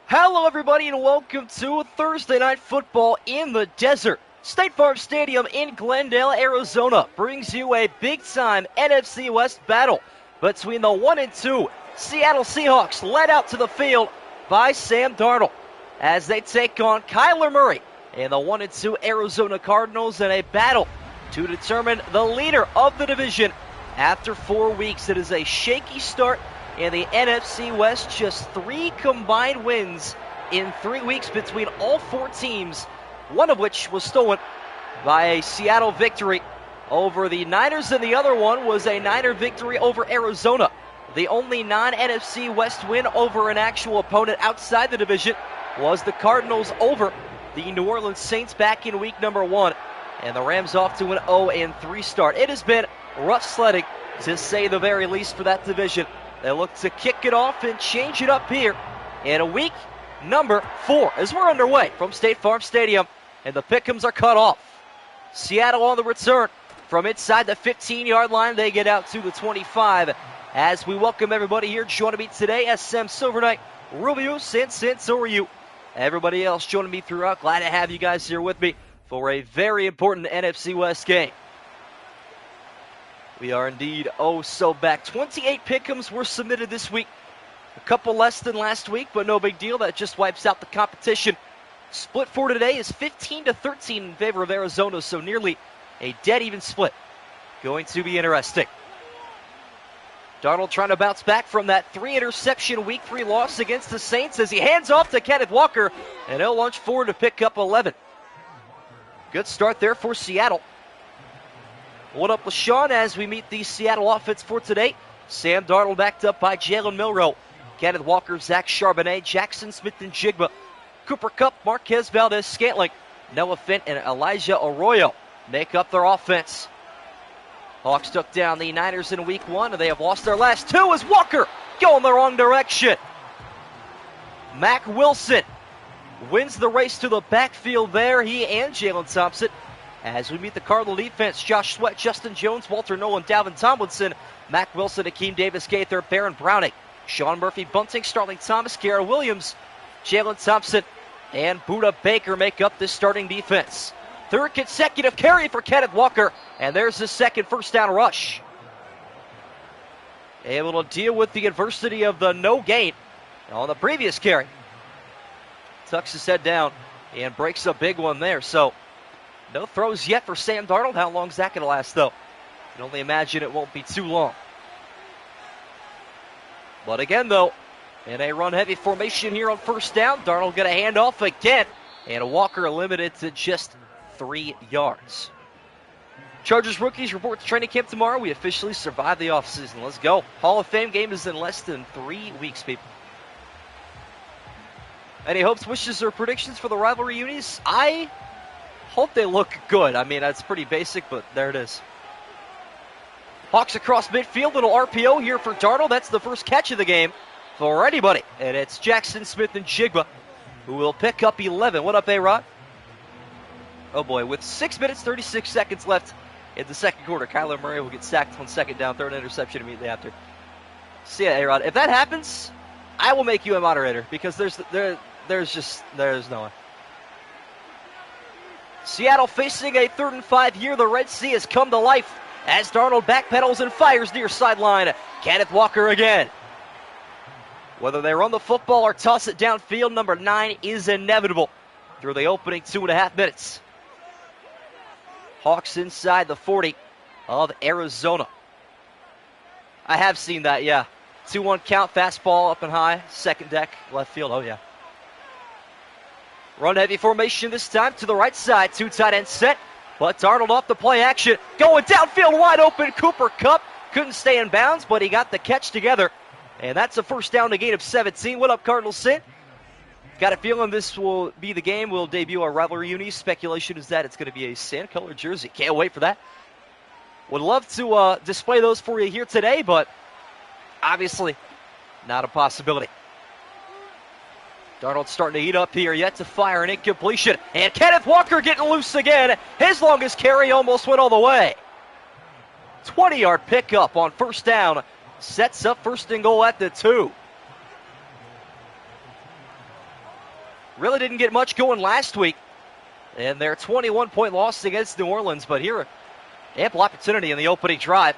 Hello, everybody, and welcome to Thursday Night Football in the Desert. State Farm Stadium in Glendale, Arizona brings you a big-time NFC West battle between the 1-2 Seattle Seahawks, led out to the field by Sam Darnold, as they take on Kyler Murray and the 1-2 Arizona Cardinals in a battle to determine the leader of the division. After 4 weeks, it is a shaky start in the NFC West. Just 3 combined wins in 3 weeks between all 4 teams, one of which was stolen by a Seattle victory over the Niners, and the other one was a Niner victory over Arizona. The only non-NFC West win over an actual opponent outside the division was the Cardinals over the New Orleans Saints back in week number 1, and the Rams off to an 0-3 start. It has been rough sledding, to say the very least, for that division. They look to kick it off and change it up here in week number 4 as we're underway from State Farm Stadium, and the Pick'ems are cut off. Seattle on the return from inside the 15-yard line. They get out to the 25 as we welcome everybody here joining me today. SM Silver Knight, Rubio, Santoriu, everybody else joining me throughout. Glad to have you guys here with me for a very important NFC West game. We are indeed so back. 28 pick'ems were submitted this week. A couple less than last week, but no big deal. That just wipes out the competition. Split for today is 15-13 in favor of Arizona, so nearly a dead even split. Going to be interesting. Darnold trying to bounce back from that 3-interception week 3 loss against the Saints as he hands off to Kenneth Walker, and he'll launch forward to pick up 11. Good start there for Seattle. What up, LaShawn, as we meet the Seattle offense for today? Sam Darnold backed up by Jalen Milroe, Kenneth Walker, Zach Charbonnet, Jackson Smith-Njigba, Cooper Kupp, Marquez Valdez-Scantling, Noah Fent, and Elijah Arroyo make up their offense. Hawks took down the Niners in week 1, and they have lost their last 2 as Walker going the wrong direction. Mack Wilson wins the race to the backfield there, he and Jalen Thompson. As we meet the Cardinal defense, Josh Sweat, Justin Jones, Walter Nolan, Dalvin Tomlinson, Mack Wilson, Akeem Davis, Gaither, Baron Browning, Sean Murphy, Bunting, Starling Thomas, Garrett Williams, Jalen Thompson, and Budda Baker make up this starting defense. 3rd consecutive carry for Kenneth Walker, and there's his 2nd first down rush. Able to deal with the adversity of the no gain on the previous carry. Tucks his head down and breaks a big one there, so no throws yet for Sam Darnold. How long is that going to last, though? I can only imagine it won't be too long. But again, though, in a run-heavy formation here on first down, Darnold going to hand off again, and Walker limited to just 3 yards. Chargers rookies report to training camp tomorrow. We officially survived the offseason. Let's go. Hall of Fame game is in less than 3 weeks, people. Any hopes, wishes, or predictions for the rivalry unis? I hope they look good. I mean, that's pretty basic, but there it is. Hawks across midfield, little RPO here for Darnold. That's the first catch of the game for anybody. And it's Jackson Smith-Njigba who will pick up 11. What up, A-Rod? Oh boy, with 6 minutes, 36 seconds left in the second quarter, Kyler Murray will get sacked on 2nd down, 3rd interception immediately after. See ya, A-Rod. If that happens, I will make you a moderator because there's no way. Seattle facing a 3rd and 5 here. The Red Sea has come to life as Darnold backpedals and fires near sideline. Kenneth Walker again. Whether they run the football or toss it downfield, number 9 is inevitable through the opening 2.5 minutes. Hawks inside the 40 of Arizona. I have seen that, yeah. 2-1 count, fastball up and high, 2nd deck, left field, oh yeah. Run heavy formation this time to the right side. 2 tight end set. But Darnold off the play action. Going downfield wide open. Cooper Kupp couldn't stay in bounds, but he got the catch together. And that's a first down to gain of 17. What up, Cardinals? Sin? Got a feeling this will be the game. We'll debut our rivalry unis. Speculation is that it's going to be a sand-colored jersey. Can't wait for that. Would love to display those for you here today, but obviously not a possibility. Darnold starting to heat up here, yet to fire an incompletion. And Kenneth Walker getting loose again. His longest carry almost went all the way. 20-yard pickup on first down. Sets up 1st and goal at the 2. Really didn't get much going last week in their 21-point loss against New Orleans, but here, ample opportunity in the opening drive.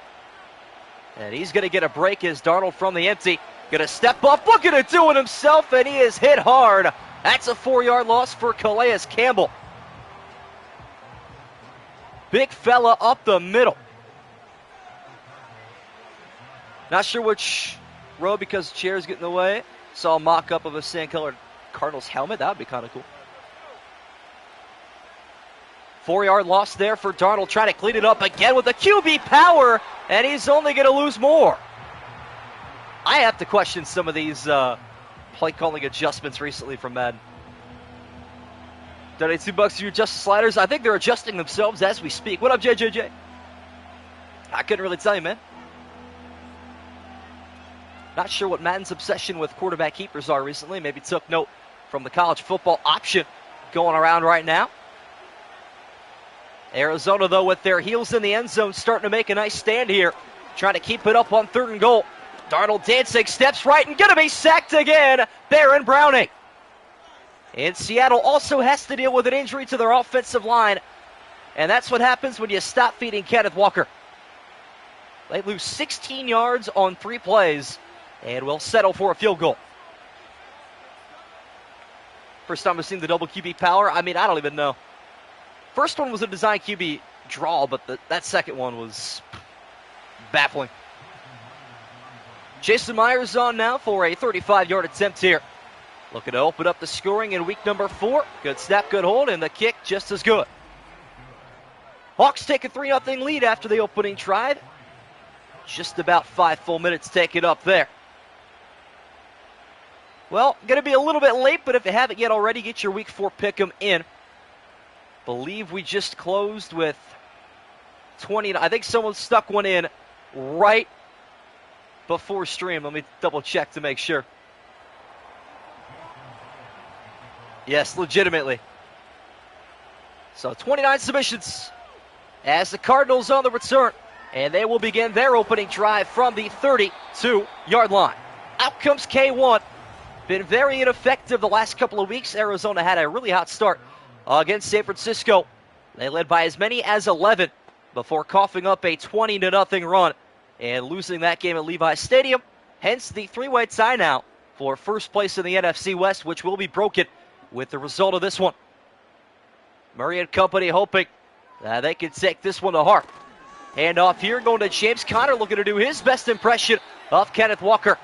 And he's going to get a break as Darnold from the empty. Going to step up, looking to do it himself, and he is hit hard. That's a 4-yard loss for Calais Campbell. Big fella up the middle. Not sure which row because the chair's getting in the way. Saw a mock-up of a sand-colored Cardinals helmet. That would be kind of cool. 4-yard loss there for Darnold, trying to clean it up again with the QB power, and he's only going to lose more. I have to question some of these play calling adjustments recently from Madden. Donate $2 to adjust the sliders. I think they're adjusting themselves as we speak. What up, JJJ? I couldn't really tell you, man. Not sure what Madden's obsession with quarterback keepers are recently. Maybe took note from the college football option going around right now. Arizona, though, with their heels in the end zone, starting to make a nice stand here. Trying to keep it up on 3rd and goal. Darnold dancing, steps right, and going to be sacked again. Baron Browning. And Seattle also has to deal with an injury to their offensive line. And that's what happens when you stop feeding Kenneth Walker. They lose 16 yards on 3 plays and will settle for a field goal. First time I've seen the double QB power. I mean, I don't even know. First one was a design QB draw, but that second one was baffling. Jason Myers on now for a 35-yard attempt here. Looking to open up the scoring in week number 4. Good snap, good hold, and the kick just as good. Hawks take a 3-0 lead after the opening drive. Just about 5 full minutes taken up there. Well, going to be a little bit late, but if you haven't yet already, get your week 4 pick'em in. Believe we just closed with 20. I think someone stuck one in right before stream. Let me double check to make sure. Yes, legitimately. So 29 submissions as the Cardinals on the return. And they will begin their opening drive from the 32-yard line. Out comes K1. Been very ineffective the last couple of weeks. Arizona had a really hot start against San Francisco. They led by as many as 11 before coughing up a 20-0 run and losing that game at Levi Stadium. Hence the 3-way tie now for first place in the NFC West, which will be broken with the result of this one. Murray and company hoping that they can take this one to heart. Hand off here, going to James Conner, looking to do his best impression of Kenneth Walker.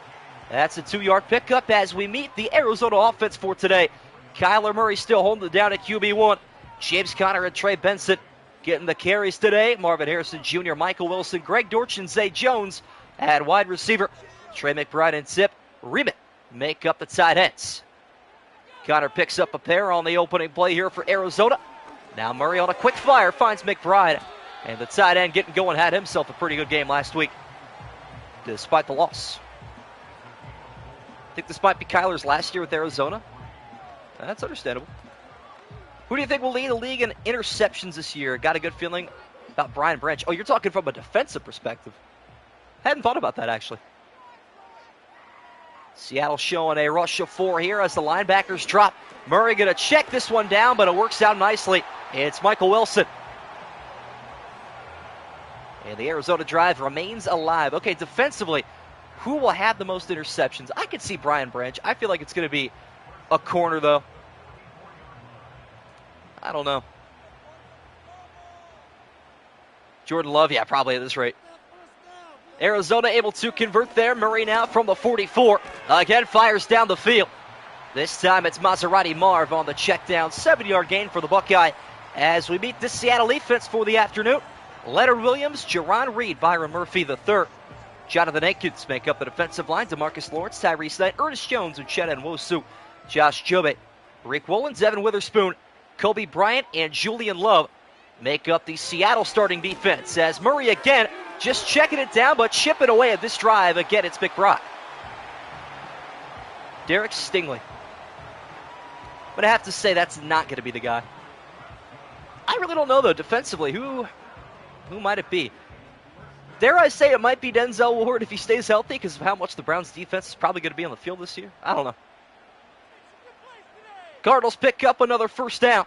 That's a 2-yard pickup as we meet the Arizona offense for today. Kyler Murray still holding it down at QB1. James Conner and Trey Benson getting the carries today. Marvin Harrison Jr., Michael Wilson, Greg Dortch, and Zay Jones at wide receiver. Trey McBride and Zip Remit make up the tight ends. Conner picks up a pair on the opening play here for Arizona. Now Murray on a quick fire finds McBride. And the tight end getting going had himself a pretty good game last week, despite the loss. I think this might be Kyler's last year with Arizona. That's understandable. Who do you think will lead the league in interceptions this year? Got a good feeling about Brian Branch. Oh, you're talking from a defensive perspective. Hadn't thought about that, actually. Seattle showing a rush of 4 here as the linebackers drop. Murray going to check this one down, but it works out nicely. It's Michael Wilson. And the Arizona drive remains alive. Okay, defensively, who will have the most interceptions? I could see Brian Branch. I feel like it's going to be a corner, though. I don't know. Jordan Love, yeah, probably at this rate. Arizona able to convert there. Murray now from the 44. Again, fires down the field. This time it's Maserati Marv on the check down. 7-yard gain for the Buckeye as we meet the Seattle defense for the afternoon. Leonard Williams, Jerron Reed, Byron Murphy III. Jonathan Aikens make up the defensive line. DeMarcus Lawrence, Tyrese Knight, Ernest Jones, Uchenna Nwosu, Josh Jobe, Rick Wollins, Evan Witherspoon, Kobe Bryant, and Julian Love make up the Seattle starting defense. As Murray again just checking it down, but chipping away at this drive. Again, it's McBride. Derek Stingley. I'm going to have to say that's not going to be the guy. I really don't know, though, defensively. Who might it be? Dare I say it might be Denzel Ward if he stays healthy because of how much the Browns' defense is probably going to be on the field this year? I don't know. Cardinals pick up another first down.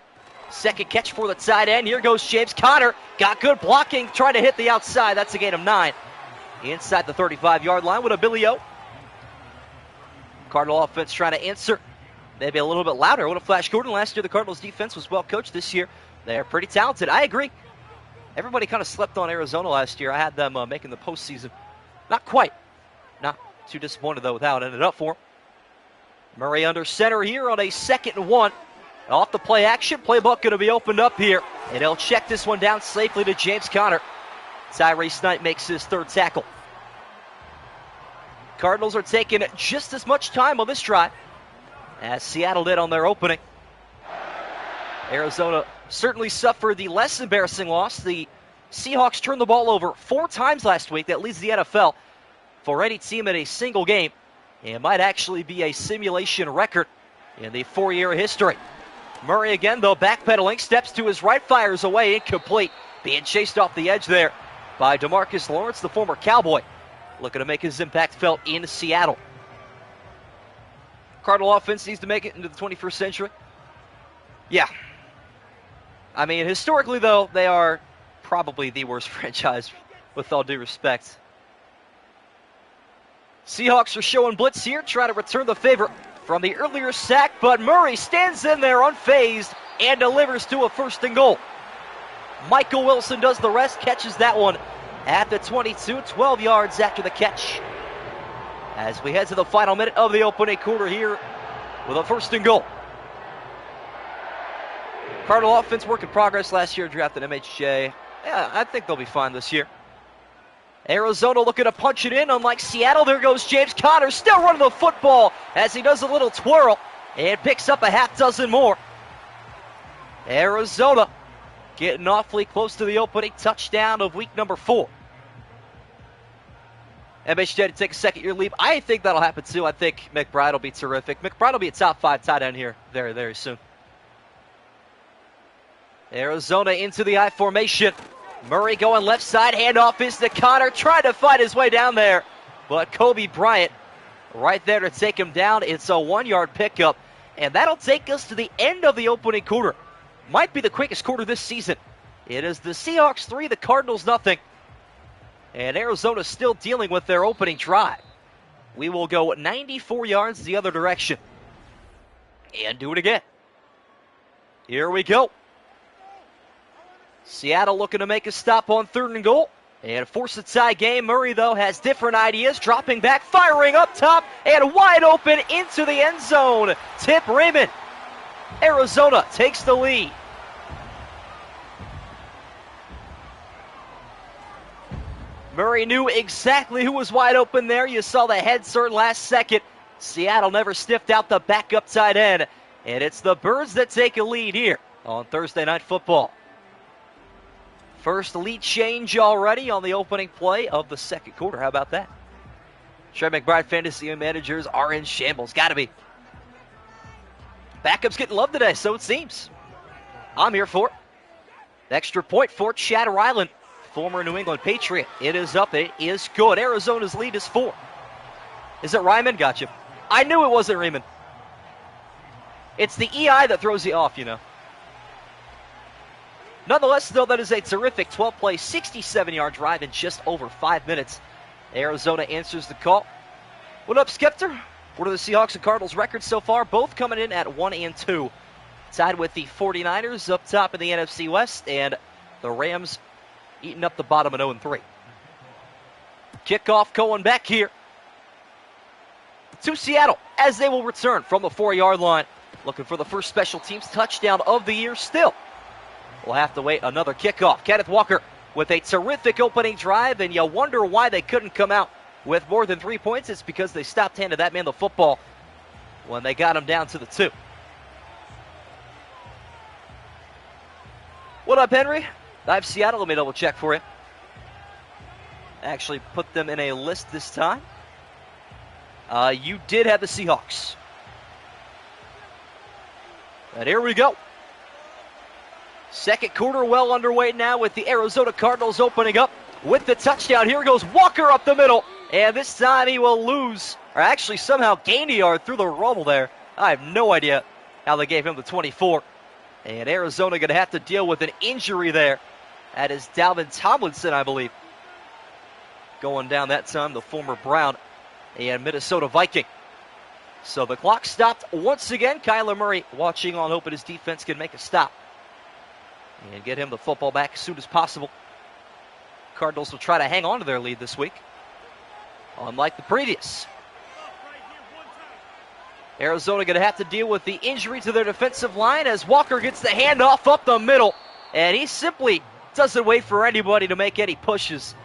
Second catch for the tight end. Here goes James Conner. Got good blocking, trying to hit the outside. That's a gain of 9. Inside the 35-yard line with a Billy O. Cardinal offense trying to answer. Maybe a little bit louder. What a Flash Gordon. Last year the Cardinals defense was well coached. This year they're pretty talented. I agree. Everybody kind of slept on Arizona last year. I had them making the postseason. Not quite. Not too disappointed though with how it ended up for them. Murray under center here on a 2nd and 1. Off the play action. Playbook going to be opened up here. And he'll check this one down safely to James Conner. Tyrese Knight makes his 3rd tackle. Cardinals are taking just as much time on this drive as Seattle did on their opening. Arizona certainly suffered the less embarrassing loss. The Seahawks turned the ball over 4 times last week. That leads the NFL for any team in a single game. It might actually be a simulation record in the 4-year history. Murray again, though, backpedaling, steps to his right, fires away, incomplete. Being chased off the edge there by DeMarcus Lawrence, the former Cowboy, looking to make his impact felt in Seattle. Cardinal offense needs to make it into the 21st century. Yeah. I mean, historically, though, they are probably the worst franchise, with all due respect. Seahawks are showing blitz here, trying to return the favor from the earlier sack, but Murray stands in there unfazed and delivers to a 1st and goal. Michael Wilson does the rest, catches that one at the 22, 12 yards after the catch. As we head to the final minute of the opening quarter here with a 1st and goal. Cardinal offense work in progress. Last year drafted MHJ. Yeah, I think they'll be fine this year. Arizona looking to punch it in. Unlike Seattle, there goes James Conner, still running the football as he does a little twirl and picks up a half dozen more. Arizona getting awfully close to the opening touchdown of week number 4. MHJ to take a 2nd-year leap. I think that'll happen too. I think McBride will be terrific. McBride will be a top 5 tight end here very, very soon. Arizona into the I formation. Murray going left side, handoff is to Conner, trying to fight his way down there. But Kobe Bryant right there to take him down. It's a 1-yard pickup, and that'll take us to the end of the opening quarter. Might be the quickest quarter this season. It is the Seahawks 3, the Cardinals nothing. And Arizona still dealing with their opening drive. We will go 94 yards the other direction. And do it again. Here we go. Seattle looking to make a stop on 3rd and goal and force a tie game. Murray, though, has different ideas. Dropping back, firing up top, and wide open into the end zone. Tip Raymond. Arizona takes the lead. Murray knew exactly who was wide open there. You saw the head turn last second. Seattle never sniffed out the backup tight end. And it's the Birds that take a lead here on Thursday Night Football. First lead change already on the opening play of the 2nd quarter. How about that? Trey McBride fantasy managers are in shambles. Gotta be. Backups getting love today, so it seems. I'm here for it. Extra point for Chad Ryland, former New England Patriot. It is up. It is good. Arizona's lead is 4. Is it Ryman? Gotcha. I knew it wasn't Raymond. It's the EI that throws you off, you know. Nonetheless, though, that is a terrific 12-play, 67-yard drive in just over 5 minutes. Arizona answers the call. What up, Skeptor? What are the Seahawks and Cardinals records so far? Both coming in at 1-2. Tied with the 49ers up top in the NFC West, and the Rams eating up the bottom at 0-3. Kickoff going back here to Seattle as they will return from the 4-yard line. Looking for the first special teams touchdown of the year still. We'll have to wait another kickoff. Kenneth Walker with a terrific opening drive, and you wonder why they couldn't come out with more than 3 points. It's because they stopped handing that man the football when they got him down to the 2. What up, Henry? I have Seattle. Let me double check for you. Actually put them in a list this time. You did have the Seahawks. And here we go. 2nd quarter well underway now with the Arizona Cardinals opening up with the touchdown. Here goes Walker up the middle. And this time he will lose, or actually somehow gain a yard through the rubble there. I have no idea how they gave him the 24. And Arizona going to have to deal with an injury there. That is Dalvin Tomlinson, I believe. Going down that time, the former Brown and Minnesota Viking. So the clock stopped once again. Kyler Murray watching on, hoping his defense can make a stop and get him the football back as soon as possible. Cardinals will try to hang on to their lead this week, unlike the previous. Arizona going to have to deal with the injury to their defensive line as Walker gets the handoff up the middle, and he simply doesn't wait for anybody to make any pushes.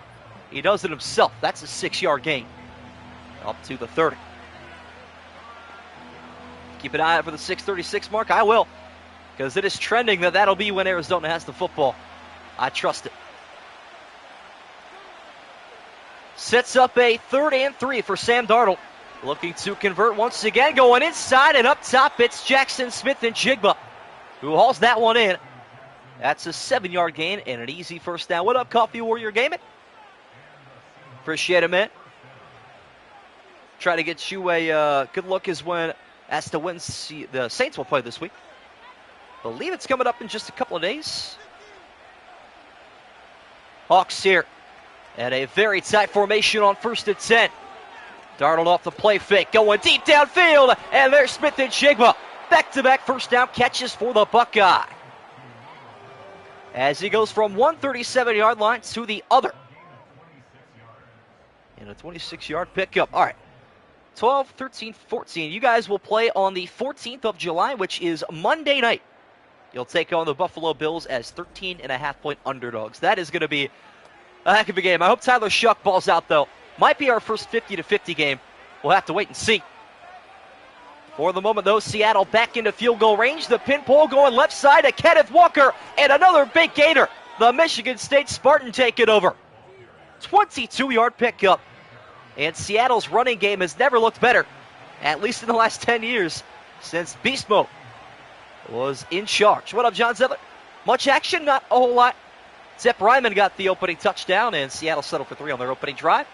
He does it himself. That's a 6-yard gain up to the 30. Keep an eye out for the 6:36 mark. I will, because it is trending that'll be when Arizona has the football. I trust it. Sets up a 3rd and 3 for Sam Darnold. Looking to convert once again, going inside, and up top it's Jackson Smith-Njigba who hauls that one in. That's a 7-yard gain and an easy first down. What up, Coffee Warrior Gaming? Appreciate it, man. Try to get you a good look as to when the Saints will play this week. Believe it's coming up in just a couple of days. Hawks here and a very tight formation on 1st and 10. Darnold off the play fake, going deep downfield, and there's Smith-Njigba. Back-to-back first down catches for the Buckeye, as he goes from one 37-yard line to the other. And a 26-yard pickup. All right, 12, 13, 14. You guys will play on the 14th of July, which is Monday night. You'll take on the Buffalo Bills as 13.5-point underdogs. That is going to be a heck of a game. I hope Tyler Shuck balls out, though. Might be our first 50-50 game. We'll have to wait and see. For the moment, though, Seattle back into field goal range. The pin pole going left side to Kenneth Walker, and another big gainer. The Michigan State Spartan take it over. 22-yard pickup. And Seattle's running game has never looked better, at least in the last 10 years, since Beast Mode was in charge. What up, John Zettler? Much action, not a whole lot. Zepp Ryman got the opening touchdown, and Seattle settled for 3 on their opening drive.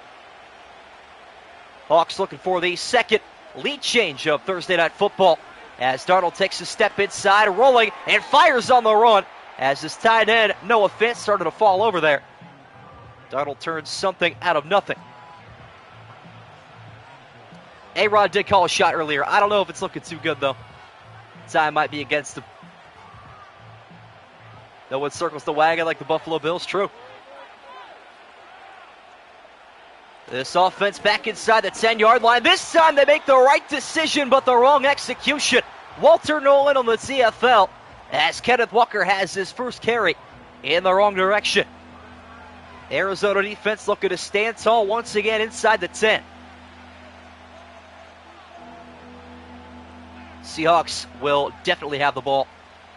Hawks looking for the second lead change of Thursday Night Football as Darnold takes a step inside, rolling, and fires on the run as his tight end, Noah Fant, started to fall over there. Darnold turns something out of nothing. A-Rod did call a shot earlier. I don't know if it's looking too good, though. Time might be against him. No one circles the wagon like the Buffalo Bills. True. This offense back inside the 10-yard line. This time they make the right decision, but the wrong execution. Walter Nolan on the TFL as Kenneth Walker has his first carry in the wrong direction. Arizona defense looking to stand tall once again inside the 10. Seahawks will definitely have the ball.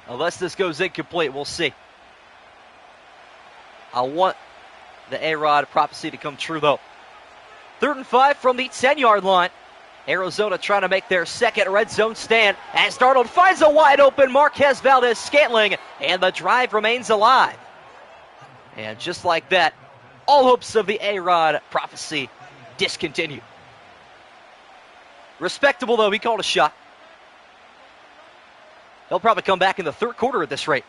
Unless this goes incomplete, we'll see. I want the A-Rod prophecy to come true, though. 3rd and 5 from the 10-yard line. Arizona trying to make their second red zone stand as Darnold finds a wide open Marquez Valdes-Scantling, and the drive remains alive. And just like that, all hopes of the A-Rod prophecy discontinued. Respectable, though. He called a shot. He'll probably come back in the 3rd quarter at this rate.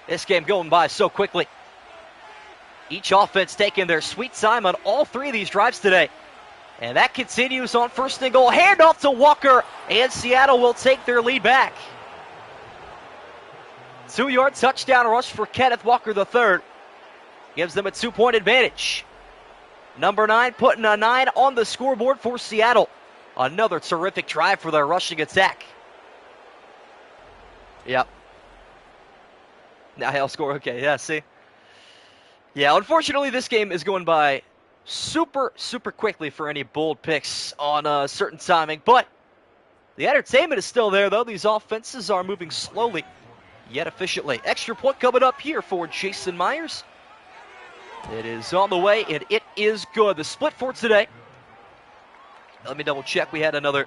This game going by so quickly. Each offense taking their sweet time on all 3 of these drives today. And that continues on 1st and goal. Handoff to Walker, and Seattle will take their lead back. 2-yard touchdown rush for Kenneth Walker III. Gives them a 2-point advantage. Number 9 putting a 9 on the scoreboard for Seattle. Another terrific drive for their rushing attack. Yep. Now he'll score. Okay, yeah, see? Yeah, unfortunately, this game is going by super, super quickly for any bold picks on a certain timing. But the entertainment is still there, though. These offenses are moving slowly, yet efficiently. Extra point coming up here for Jason Myers. It is on the way, and it is good. The split for today. Let me double check. We had another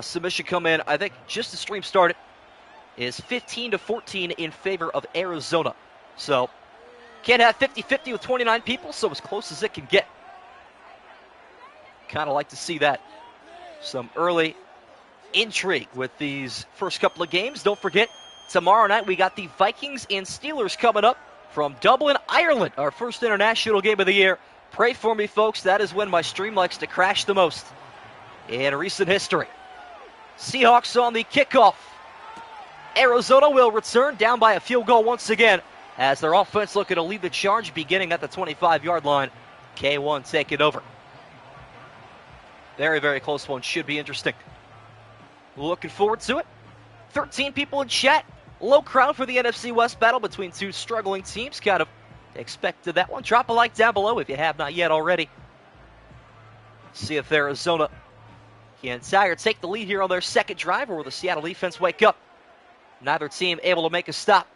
submission come in. I think just the stream started. Is 15-14 in favor of Arizona. So, can't have 50-50 with 29 people, so as close as it can get. Kind of like to see that. Some early intrigue with these first couple of games. Don't forget, tomorrow night we got the Vikings and Steelers coming up from Dublin, Ireland, our first international game of the year. Pray for me, folks. That is when my stream likes to crash the most in recent history. Seahawks on the kickoff. Arizona will return down by a field goal once again as their offense looking to lead the charge beginning at the 25-yard line. K1 taking over. Very, very close one. Should be interesting. Looking forward to it. 13 people in chat. Low crowd for the NFC West battle between two struggling teams. Kind of expected that one. Drop a like down below if you have not yet already. See if Arizona can take the lead here on their second drive, or will the Seattle defense wake up? Neither team able to make a stop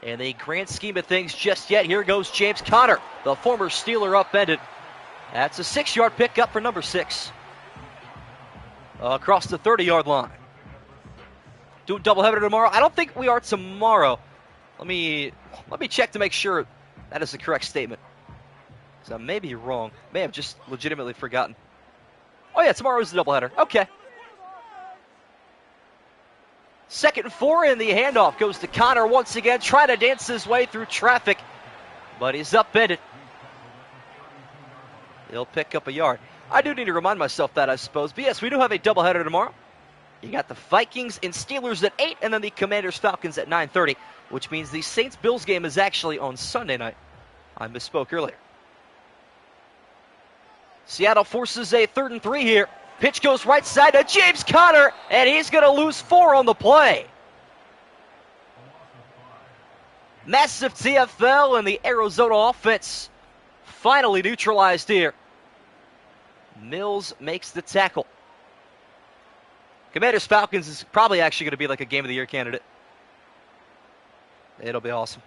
in the grand scheme of things just yet. Here goes James Conner, the former Steeler, upended. That's a 6-yard pickup for number 6. Across the 30-yard line. Do a doubleheader tomorrow? I don't think we are tomorrow. Let me check to make sure that is the correct statement. So I may be wrong. May have just legitimately forgotten. Oh yeah, tomorrow is the doubleheader. Okay. 2nd and 4, and the handoff goes to Conner once again, trying to dance his way through traffic, but he's upended. He'll pick up a yard. I do need to remind myself that, I suppose. But yes, we do have a doubleheader tomorrow. You got the Vikings and Steelers at 8, and then the Commanders-Falcons at 9:30, which means the Saints-Bills game is actually on Sunday night. I misspoke earlier. Seattle forces a 3rd and 3 here. Pitch goes right side to James Conner, and he's going to lose 4 on the play. Massive TFL, and the Arizona offense finally neutralized here. Mills makes the tackle. Commanders-Falcons is probably actually going to be like a Game of the Year candidate. It'll be awesome.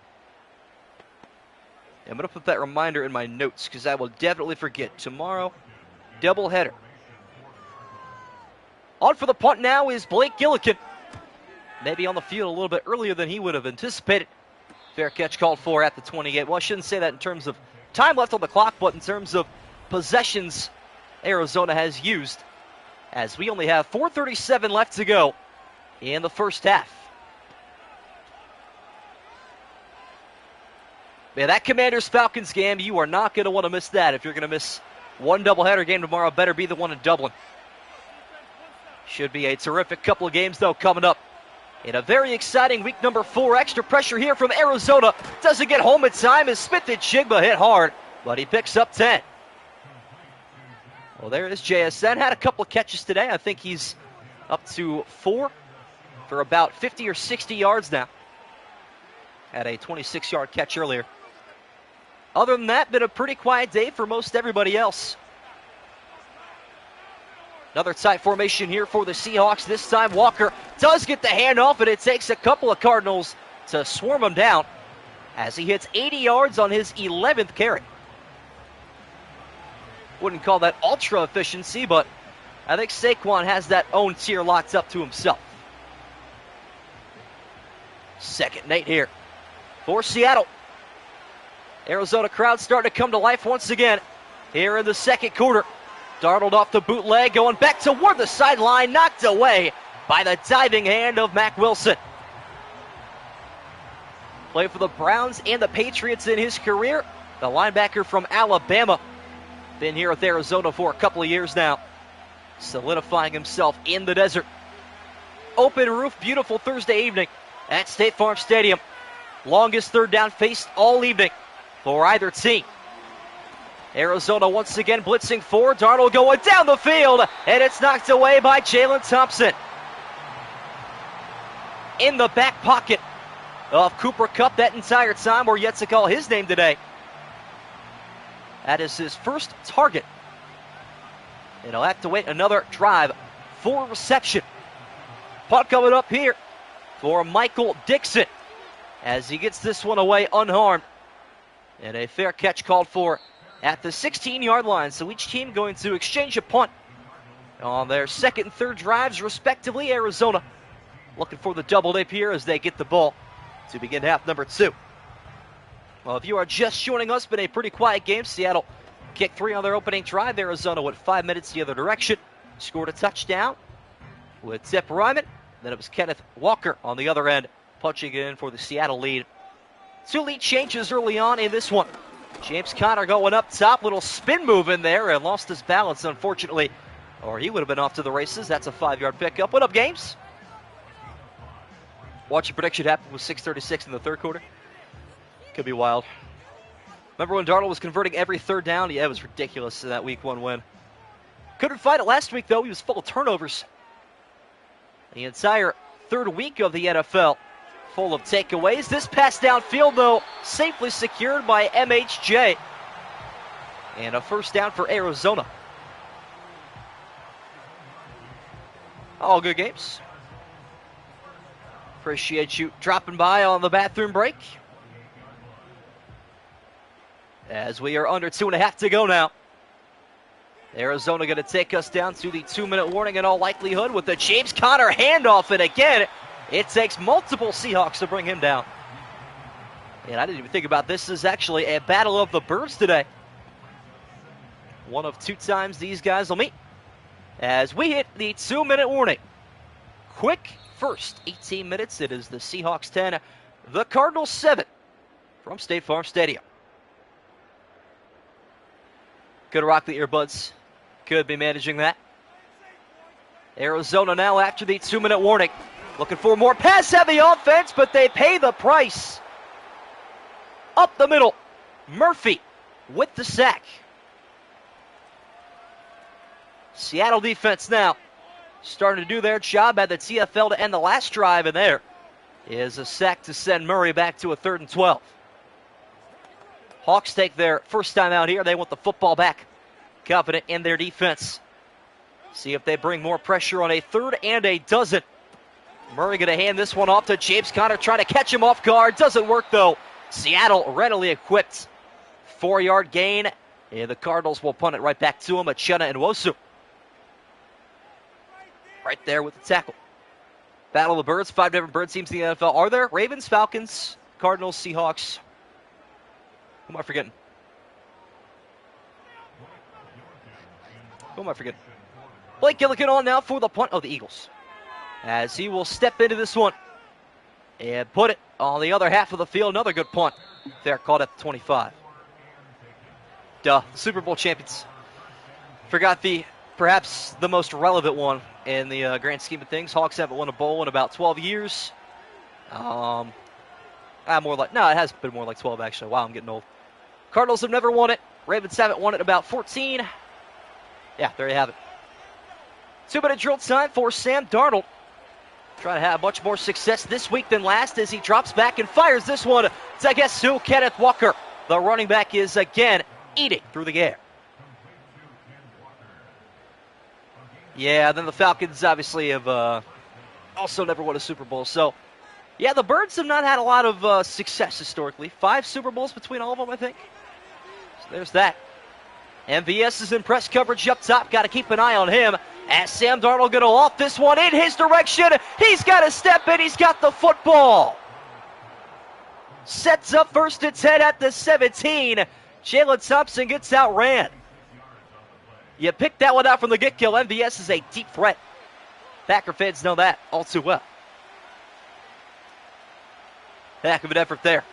I'm going to put that reminder in my notes because I will definitely forget. Tomorrow, doubleheader. On for the punt now is Blake Gillikin. Maybe on the field a little bit earlier than he would have anticipated. Fair catch called for at the 28. Well, I shouldn't say that in terms of time left on the clock, but in terms of possessions Arizona has used, as we only have 4:37 left to go in the first half. Man, that Commanders-Falcons game, you are not going to want to miss that. If you're going to miss one doubleheader game tomorrow, better be the one in Dublin. Should be a terrific couple of games, though, coming up in a very exciting week number 4. Extra pressure here from Arizona. Doesn't get home in time as Smith and Chigba hit hard, but he picks up 10. Well, there is JSN. Had a couple of catches today. I think he's up to 4 for about 50 or 60 yards now. Had a 26-yard catch earlier. Other than that, been a pretty quiet day for most everybody else. Another tight formation here for the Seahawks. This time Walker does get the handoff, and it takes a couple of Cardinals to swarm him down as he hits 80 yards on his 11th carry. Wouldn't call that ultra efficiency, but I think Saquon has that own tier locked up to himself. 2nd and 8 here for Seattle. Arizona crowd starting to come to life once again here in the second quarter. Darnold off the bootleg, going back toward the sideline, knocked away by the diving hand of Mack Wilson. Played for the Browns and the Patriots in his career. The linebacker from Alabama. Been here with Arizona for a couple of years now. Solidifying himself in the desert. Open roof, beautiful Thursday evening at State Farm Stadium. Longest third down faced all evening for either team. Arizona once again blitzing 4. Darnold going down the field, and it's knocked away by Jalen Thompson. In the back pocket of Cooper Kupp that entire time. We're yet to call his name today. That is his first target. And he'll have to wait another drive for reception. Punt coming up here for Michael Dixon as he gets this one away unharmed. And a fair catch called for at the 16-yard line. So each team going to exchange a punt on their second and third drives, respectively. Arizona looking for the double dip here as they get the ball to begin half number 2. Well, if you are just joining us, been a pretty quiet game. Seattle kicked 3 on their opening drive. Arizona went 5 minutes the other direction. Scored a touchdown with Tip Ryman. Then it was Kenneth Walker on the other end, punching in for the Seattle lead. 2 lead changes early on in this one. James Conner going up top, little spin move in there, and lost his balance, unfortunately, or he would have been off to the races. That's a 5-yard pickup. What up, Games? Watch your prediction happen with 6:36 in the third quarter. Could be wild. Remember when Darnold was converting every third down? Yeah, it was ridiculous in that week 1 win. Couldn't fight it last week, though. He was full of turnovers. The entire third week of the NFL full of takeaways. This pass downfield, though, safely secured by MHJ. And a first down for Arizona. All good games. Appreciate you dropping by on the bathroom break. As we are under 2.5 to go now. Arizona going to take us down to the 2-minute warning in all likelihood with the James Conner handoff. And again, it takes multiple Seahawks to bring him down. And I didn't even think about this. This is actually a battle of the birds today. One of 2 times these guys will meet. As we hit the 2-minute warning. Quick first 18 minutes. It is the Seahawks 10, the Cardinals 7 from State Farm Stadium. Could rock the earbuds. Could be managing that. Arizona now after the 2-minute warning. Looking for more pass-heavy offense, but they pay the price. Up the middle. Murphy with the sack. Seattle defense now starting to do their job at the TFL to end the last drive, and there is a sack to send Murray back to a 3rd and 12. Hawks take their first time out here. They want the football back. Confident in their defense. See if they bring more pressure on a 3rd and a dozen. Murray going to hand this one off to James Conner, trying to catch him off guard. Doesn't work, though. Seattle readily equipped. 4-yard gain, and the Cardinals will punt it right back to him. Achena and Wosu. Right there with the tackle. Battle of the Birds. 5 different bird teams in the NFL. Are there? Ravens, Falcons, Cardinals, Seahawks. Who am I forgetting? Who am I forgetting? Blake Gillikin on now for the punt. Oh, the Eagles. As he will step into this one and put it on the other half of the field. Another good punt. There, caught at the 25. Duh, the Super Bowl champions. Forgot perhaps the most relevant one in the grand scheme of things. Hawks haven't won a bowl in about 12 years. It has been more like 12, actually. Wow, I'm getting old. Cardinals have never won it. Ravens haven't won it about 14. Yeah, there you have it. 2-minute drill time for Sam Darnold. Trying to have much more success this week than last as he drops back and fires this one to guess who? Kenneth Walker. The running back is again eating through the air. Yeah, then the Falcons obviously have also never won a Super Bowl. So, yeah, the Birds have not had a lot of success historically. 5 Super Bowls between all of them, I think. So there's that. MVS is in press coverage up top. Got to keep an eye on him. As Sam Darnold going to loft this one in his direction. He's got to step in. He's got the football. Sets up 1st and 10 at the 17. Jalen Thompson gets outran. You picked that one out from the get-go. MVS is a deep threat. Packer fans know that all too well. Heck of an effort there.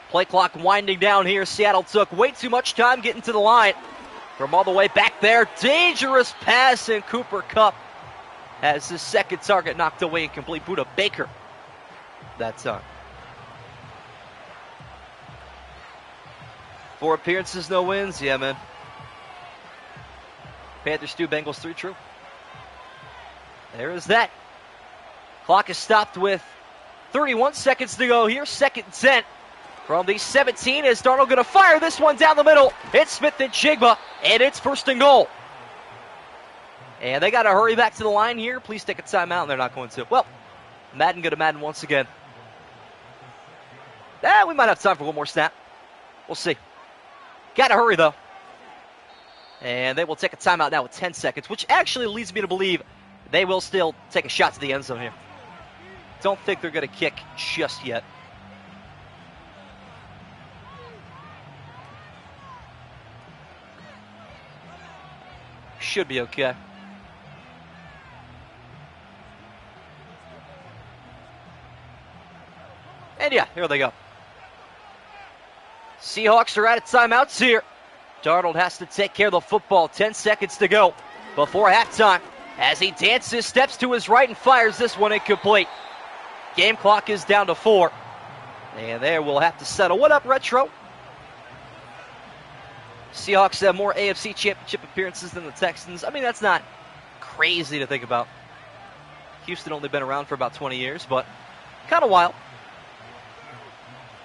Play clock winding down here. Seattle took way too much time getting to the line. From all the way back there, dangerous pass, and Cooper Kupp has his second target knocked away and complete. Buda Baker that time. 4 appearances, no wins. Yeah, man. Panthers 2, Bengals 3, true. There is that. Clock is stopped with 31 seconds to go here. 2nd and 10. From the 17, is Darnold going to fire this one down the middle? It's Smith and Jigba, and it's 1st and goal. And they got to hurry back to the line here. Please take a timeout, and they're not going to. Well, Madden going to Madden once again. We might have time for one more snap. We'll see. Got to hurry, though. And they will take a timeout now with 10 seconds, which actually leads me to believe they will still take a shot to the end zone here. Don't think they're going to kick just yet. Should be okay. And yeah, here they go. Seahawks are out of timeouts here. Darnold has to take care of the football. 10 seconds to go before halftime. As he dances, steps to his right and fires this one incomplete. Game clock is down to 4. And there we'll have to settle. What up, Retro? Seahawks have more AFC Championship appearances than the Texans. I mean, that's not crazy to think about. Houston only been around for about 20 years, but kind of wild.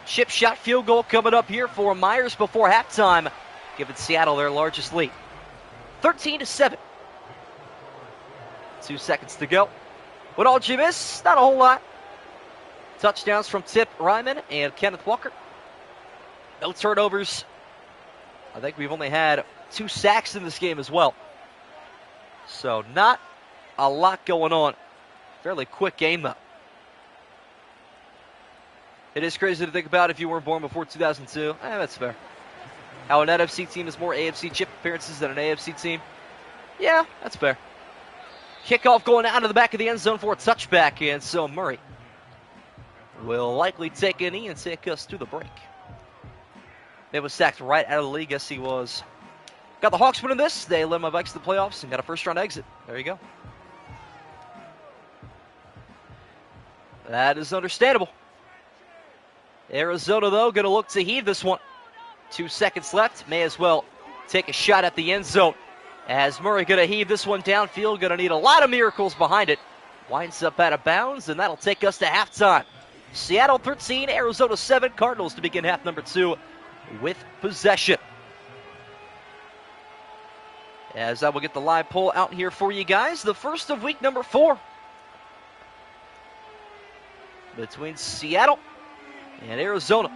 Chip shot field goal coming up here for Myers before halftime, giving Seattle their largest lead. 13-7. 2 seconds to go. What all did you miss? Not a whole lot. Touchdowns from Tip Ryman and Kenneth Walker. No turnovers. I think we've only had 2 sacks in this game as well. So not a lot going on. Fairly quick game, though. It is crazy to think about if you weren't born before 2002. That's fair. How an NFC team has more AFC chip appearances than an AFC team. Yeah, that's fair. Kickoff going out of the back of the end zone for a touchback, and so Murray will likely take a knee and take us to the break. It was sacked right out of the league. Yes, he was. Got the Hawks winning this. They led my Vikes to the playoffs and got a first-round exit. There you go. That is understandable. Arizona, though, going to look to heave this one. 2 seconds left. May as well take a shot at the end zone. As Murray going to heave this one downfield. Going to need a lot of miracles behind it. Winds up out of bounds, and that'll take us to halftime. Seattle 13, Arizona 7. Cardinals to begin half number 2 with possession. As I will get the live poll out here for you guys. The first of week number 4. Between Seattle and Arizona.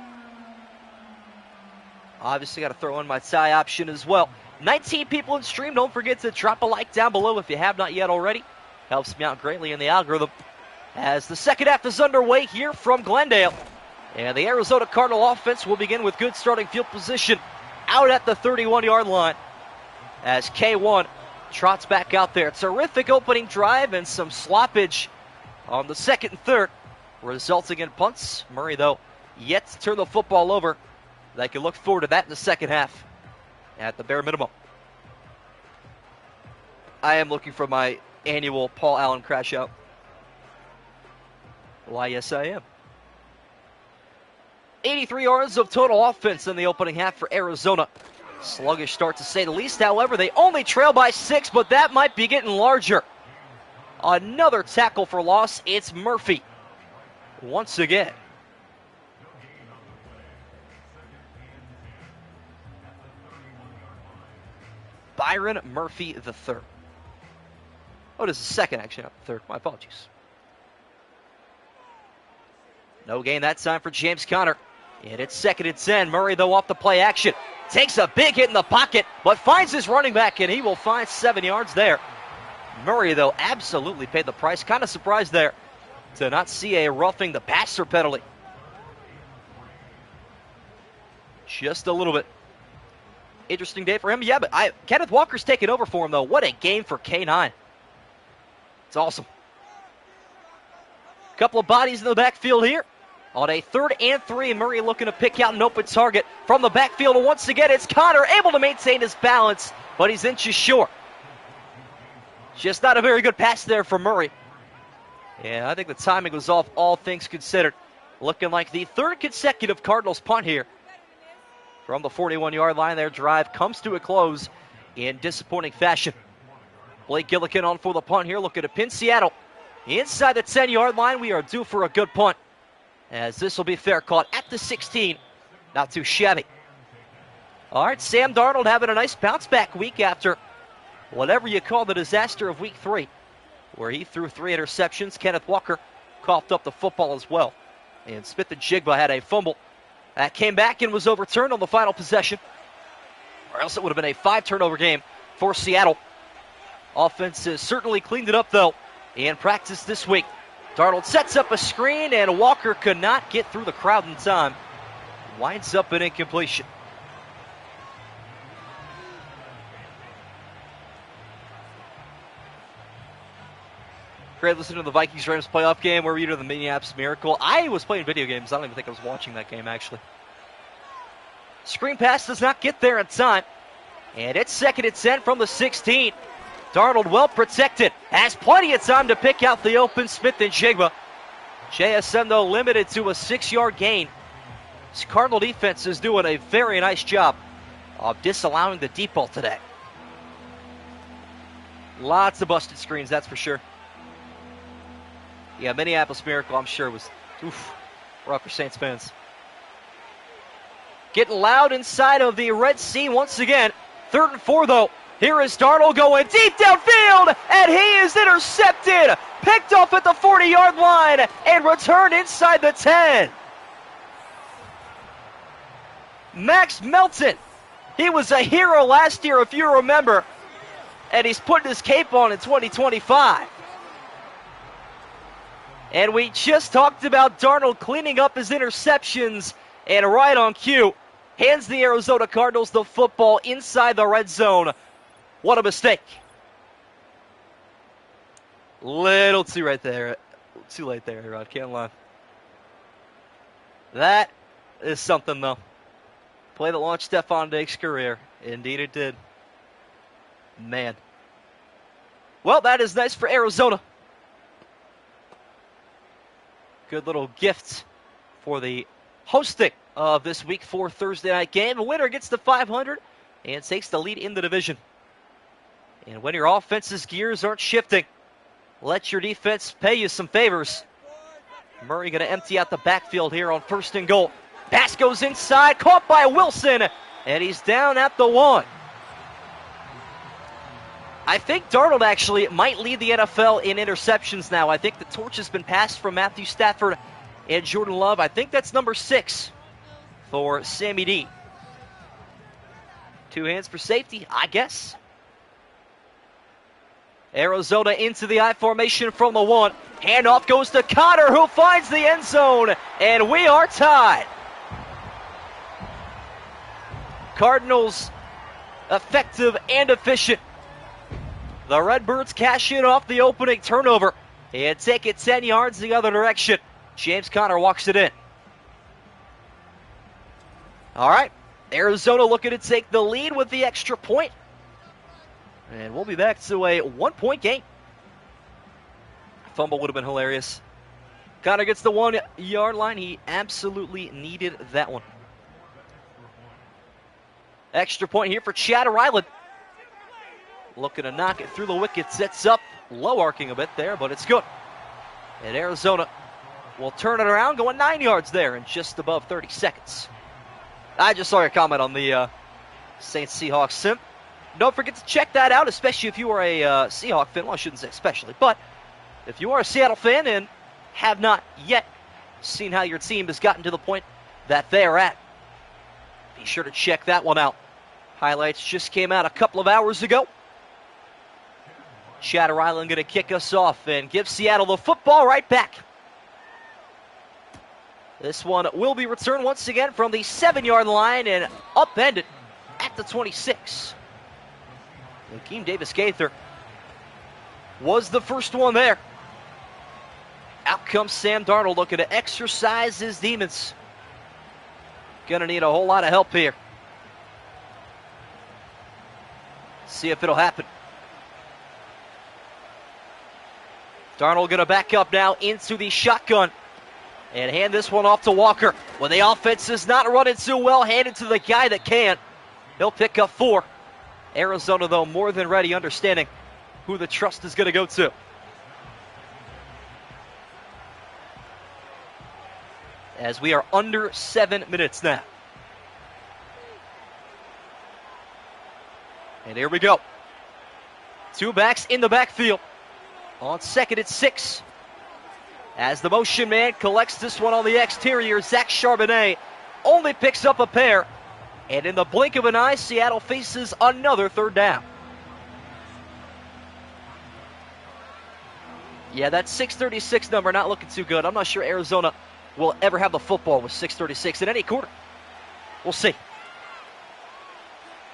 Obviously got to throw in my tie option as well. 19 people in stream. Don't forget to drop a like down below if you have not yet already. Helps me out greatly in the algorithm. As the second half is underway here from Glendale. And the Arizona Cardinal offense will begin with good starting field position out at the 31-yard line. As K1 trots back out there. Terrific opening drive and some sloppage on the second and third, resulting in punts. Murray, though, yet to turn the football over. They can look forward to that in the second half at the bare minimum. I am looking for my annual Paul Allen crash out. Why, yes, I am. 83 yards of total offense in the opening half for Arizona. Sluggish start to say the least. However, they only trail by 6, but that might be getting larger. Another tackle for loss. It's Murphy once again. Byron Murphy III. Oh, this is the second, actually, not the third. My apologies. No gain that time for James Conner. And it's 2nd and 10. Murray, though, off the play action. Takes a big hit in the pocket, but finds his running back, and he will find 7 yards there. Murray, though, absolutely paid the price. Kind of surprised there to not see a roughing the passer penalty. Just a little bit. Interesting day for him. Yeah, but Kenneth Walker's taking over for him, though. What a game for K9. It's awesome. Couple of bodies in the backfield here. On a 3rd and 3, Murray looking to pick out an open target from the backfield. And once again, it's Conner able to maintain his balance, but he's inches short. Just not a very good pass there for Murray. Yeah, I think the timing was off, all things considered. Looking like the 3rd consecutive Cardinals punt here. From the 41-yard line, their drive comes to a close in disappointing fashion. Blake Gillikin on for the punt here, looking to pin Seattle. Inside the 10-yard line, we are due for a good punt. As this will be fair caught at the 16. Not too shabby. All right, Sam Darnold having a nice bounce-back week after whatever you call the disaster of week 3, where he threw 3 interceptions. Kenneth Walker coughed up the football as well. And Smith and Jigba had a fumble that came back and was overturned on the final possession. Or else it would have been a 5-turnover game for Seattle. Offense has certainly cleaned it up, though, in practice this week. Darnold sets up a screen, and Walker could not get through the crowd in time. Winds up an incompletion. Great listening to the Vikings-Rams playoff game. Where were you to the Minneapolis Miracle? I was playing video games. I don't even think I was watching that game, actually. Screen pass does not get there in time. And it's 2nd and 10 from the 16. Darnold well protected. Has plenty of time to pick out the open Smith and Jigba. JSN, though, limited to a 6-yard gain. This Cardinal defense is doing a very nice job of disallowing the deep ball today. Lots of busted screens, that's for sure. Yeah, Minneapolis Miracle, I'm sure, was rough for Saints fans. Getting loud inside of the Red Sea once again. 3rd and 4, though. Here is Darnold going deep downfield, and he is intercepted. Picked off at the 40-yard line and returned inside the 10. Max Melton. He was a hero last year, if you remember, and he's putting his cape on in 2025. And we just talked about Darnold cleaning up his interceptions, and right on cue, hands the Arizona Cardinals the football inside the red zone. What a mistake. Little too right there. Too late there, Rod. Can't lie. That is something, though. Play that launched Stephon Diggs' career. Indeed it did. Man. Well, that is nice for Arizona. Good little gift for the hosting of this Week 4 Thursday night game. The winner gets to 500 and takes the lead in the division. And when your offense's gears aren't shifting, let your defense pay you some favors. Murray going to empty out the backfield here on 1st and goal. Pass goes inside, caught by Wilson, and he's down at the 1. I think Darnold actually might lead the NFL in interceptions now. I think the torch has been passed from Matthew Stafford and Jordan Love. I think that's number 6 for Sammy D. 2 hands for safety, I guess. Arizona into the I formation from the 1. Handoff goes to Cotter, who finds the end zone, and we are tied. Cardinals effective and efficient. The Redbirds cash in off the opening turnover and take it 10 yards the other direction. James Conner walks it in. All right, Arizona looking to take the lead with the extra point. And we'll be back to a 1-point game. Fumble would have been hilarious. Conner gets the 1-yard line. He absolutely needed that one. Extra point here for Chatter Island. Looking to knock it through the wicket. Sets up. Low arcing a bit there, but it's good. And Arizona will turn it around, going 9 yards there in just above 30 seconds. I just saw your comment on the Saints Seahawks sim. Don't forget to check that out, especially if you are a Seahawks fan. Well, I shouldn't say especially, but if you are a Seattle fan and have not yet seen how your team has gotten to the point that they are at, be sure to check that one out. Highlights just came out a couple of hours ago. Chatter Island going to kick us off and give Seattle the football right back. This one will be returned once again from the 7-yard line and upended at the 26. Akeem Davis-Gaither was the first one there. Out comes Sam Darnold looking to exercise his demons. Gonna need a whole lot of help here. See if it'll happen. Darnold gonna back up now into the shotgun and hand this one off to Walker. When the offense is not running too well, hand it to the guy that can. He'll pick up 4. Arizona, though, more than ready, understanding who the trust is going to go to. As we are under 7 minutes now. And here we go. 2 backs in the backfield. On 2nd and 6. As the motion man collects this one on the exterior, Zach Charbonnet only picks up a pair. And in the blink of an eye, Seattle faces another 3rd down. Yeah, that 6:36 number not looking too good. I'm not sure Arizona will ever have the football with 6:36 in any quarter. We'll see.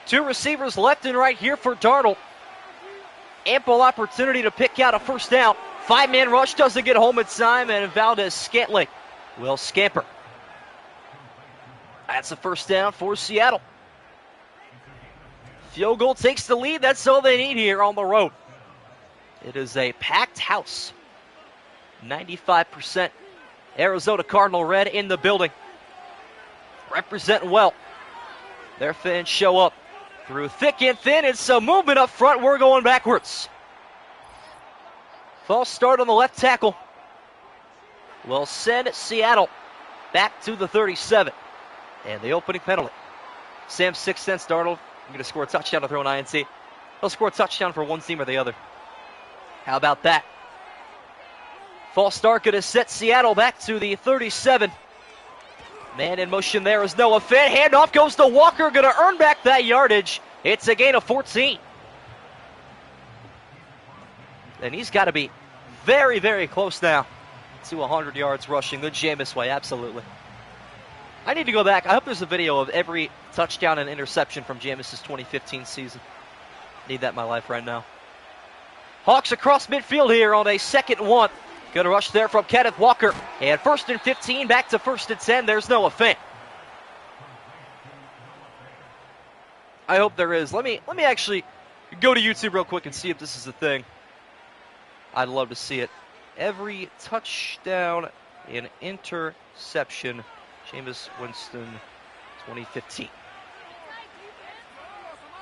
2 receivers left and right here for Darnold. Ample opportunity to pick out a first down. 5-man rush doesn't get home in time, and Valdez-Scantling will scamper. That's the first down for Seattle. Field goal takes the lead. That's all they need here on the road. It is a packed house. 95% Arizona Cardinal red in the building. Representing well. Their fans show up through thick and thin. It's some movement up front. We're going backwards. False start on the left tackle will send Seattle back to the 37. And the opening penalty. Sam 6 cents, Darnold. I'm going to score a touchdown to throw an INT. He'll score a touchdown for one team or the other. How about that? False start going to set Seattle back to the 37. Man in motion there is Noah Fant. Handoff goes to Walker. Going to earn back that yardage. It's a gain of 14. And he's got to be very, very close now to 100 yards rushing the Jameis way. Absolutely. I need to go back. I hope there's a video of every touchdown and interception from Jameis' 2015 season. Need that in my life right now. Hawks across midfield here on a 2nd and 1. Good rush there from Kenneth Walker. And 1st and 15, back to 1st and 10. There's Noah Fant. I hope there is. Let me actually go to YouTube real quick and see if this is a thing. I'd love to see it. Every touchdown and interception, Jameis Winston 2015.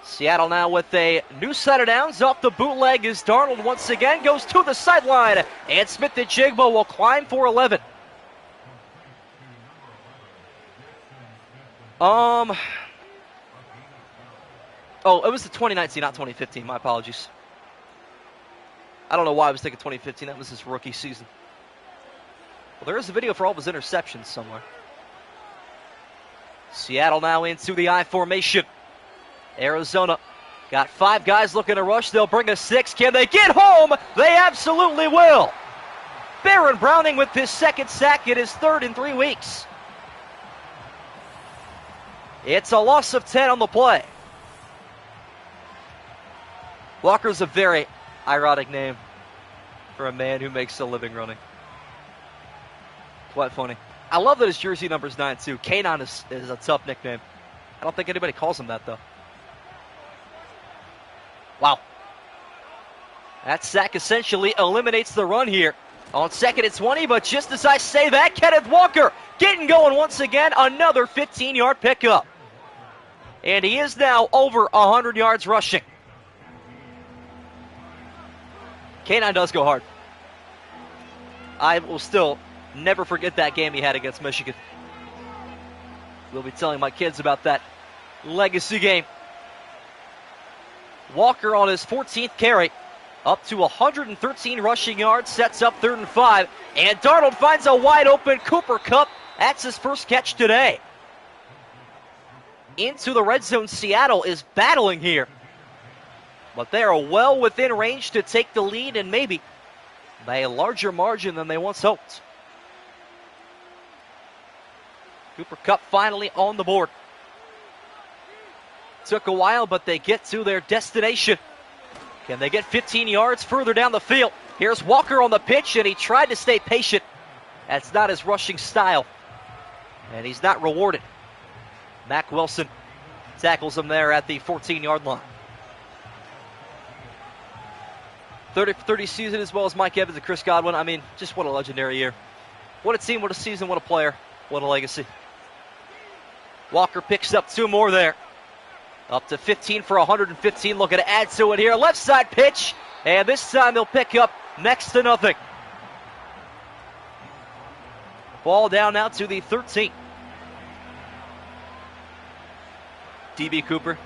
Seattle now with a new set of downs. Off the bootleg is Darnold once again. Goes to the sideline. And Smith-Njigba will climb for 11. Oh, it was the 2019, not 2015. My apologies. I don't know why I was thinking 2015. That was his rookie season. Well, there is a video for all of his interceptions somewhere. Seattle now into the I formation. Arizona got 5 guys looking to rush. They'll bring a 6. Can they get home? They absolutely will. Baron Browning with his 2nd sack. It is 3rd in 3 weeks. It's a loss of 10 on the play. Walker's a very ironic name for a man who makes a living running. Quite funny. I love that his jersey number is 9 too. Kanon is a tough nickname. I don't think anybody calls him that though. Wow. That sack essentially eliminates the run here on 2nd and 20, but just as I say that, Kenneth Walker getting going once again. Another 15-yard pickup. And he is now over 100 yards rushing. Kanon does go hard. I will still never forget that game he had against Michigan. We'll be telling my kids about that legacy game. Walker on his 14th carry, up to 113 rushing yards, sets up 3rd and 5. And Darnold finds a wide open Cooper Kupp. That's his first catch today. Into the red zone, Seattle is battling here. But they are well within range to take the lead, and maybe by a larger margin than they once hoped. Cooper Kupp finally on the board. Took a while, but they get to their destination. Can they get 15 yards further down the field? Here's Walker on the pitch, and he tried to stay patient. That's not his rushing style, and he's not rewarded. Mack Wilson tackles him there at the 14-yard line. 30 season as well as Mike Evans and Chris Godwin. I mean, just what a legendary year. What a team, what a season, what a player, what a legacy. Walker picks up 2 more there. Up to 15 for 115, looking to add to it here. Left side pitch, and this time they'll pick up next to nothing. Ball down now to the 13. DB Cooper,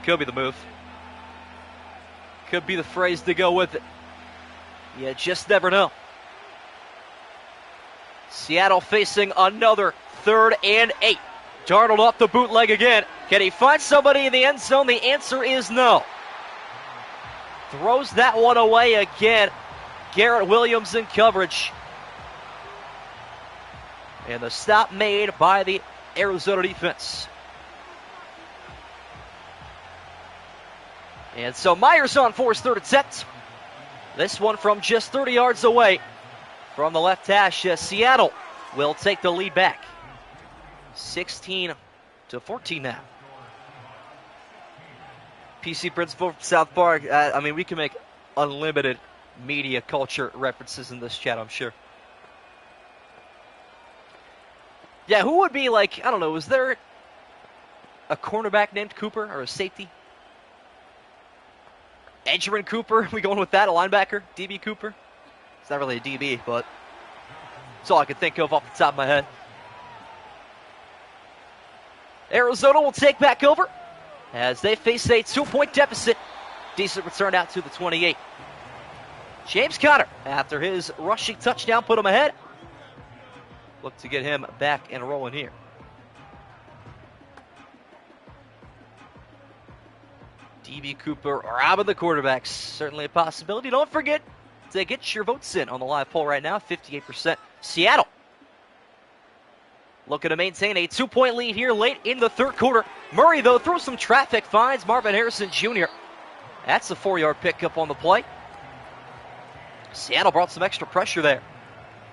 could be the move. Could be the phrase to go with it. You just never know. Seattle facing another 3rd and 8. Darnold off the bootleg again. Can he find somebody in the end zone? The answer is no. Throws that one away again. Garrett Williams in coverage. And the stop made by the Arizona defense. And so Myers on for his 3rd attempt. This one from just 30 yards away from the left hash. Seattle will take the lead back. 16-14 now. PC Principal from South Park. I mean, we can make unlimited media culture references in this chat, I'm sure. Yeah, who would be like, I don't know, is there a cornerback named Cooper or a safety? Edgerrin Cooper, we going with that, a linebacker? DB Cooper? It's not really a DB, but it's all I can think of off the top of my head. Arizona will take back over as they face a 2-point deficit. Decent return out to the 28. James Conner, after his rushing touchdown, put him ahead. Look to get him back and rolling here. DB Cooper robbing the quarterbacks. Certainly a possibility. Don't forget to get your votes in on the live poll right now. 58% Seattle. Looking to maintain a 2-point lead here late in the third quarter. Murray, though, through some traffic, finds Marvin Harrison Jr. That's a 4-yard pickup on the play. Seattle brought some extra pressure there.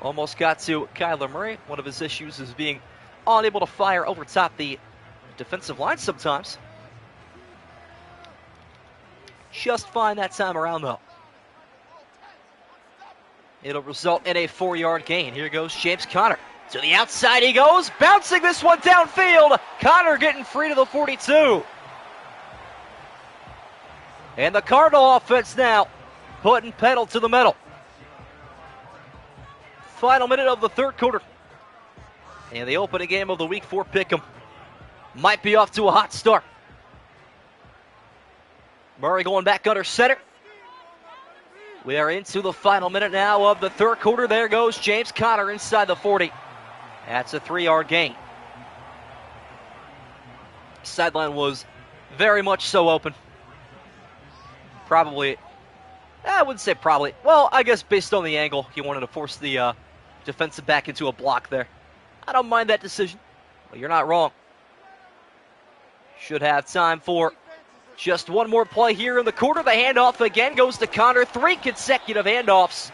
Almost got to Kyler Murray. One of his issues is being unable to fire over top the defensive line sometimes. Just fine that time around, though. It'll result in a 4-yard gain. Here goes James Conner. To the outside he goes, bouncing this one downfield. Conner getting free to the 42. And the Cardinal offense now putting pedal to the metal. Final minute of the third quarter. And the opening game of the Week 4 pick'em might be off to a hot start. Murray going back under center. We are into the final minute now of the third quarter. There goes James Conner inside the 40. That's a 3-yard gain. Sideline was very much so open. Probably, I wouldn't say probably. Well, I guess based on the angle, he wanted to force the defensive back into a block there. I don't mind that decision. Well, you're not wrong. Should have time for just one more play here in the quarter. The handoff again goes to Conner. 3 consecutive handoffs.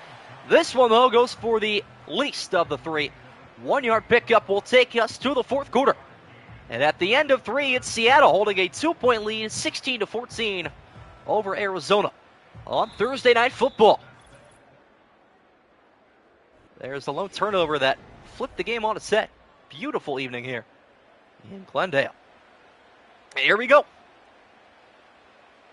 This one, though, goes for the least of the 3. 1-yard pickup will take us to the fourth quarter. And at the end of 3, it's Seattle holding a 2-point lead, 16-14 over Arizona on Thursday Night Football. There's a lone turnover that flipped the game on its head. Beautiful evening here in Glendale. Here we go.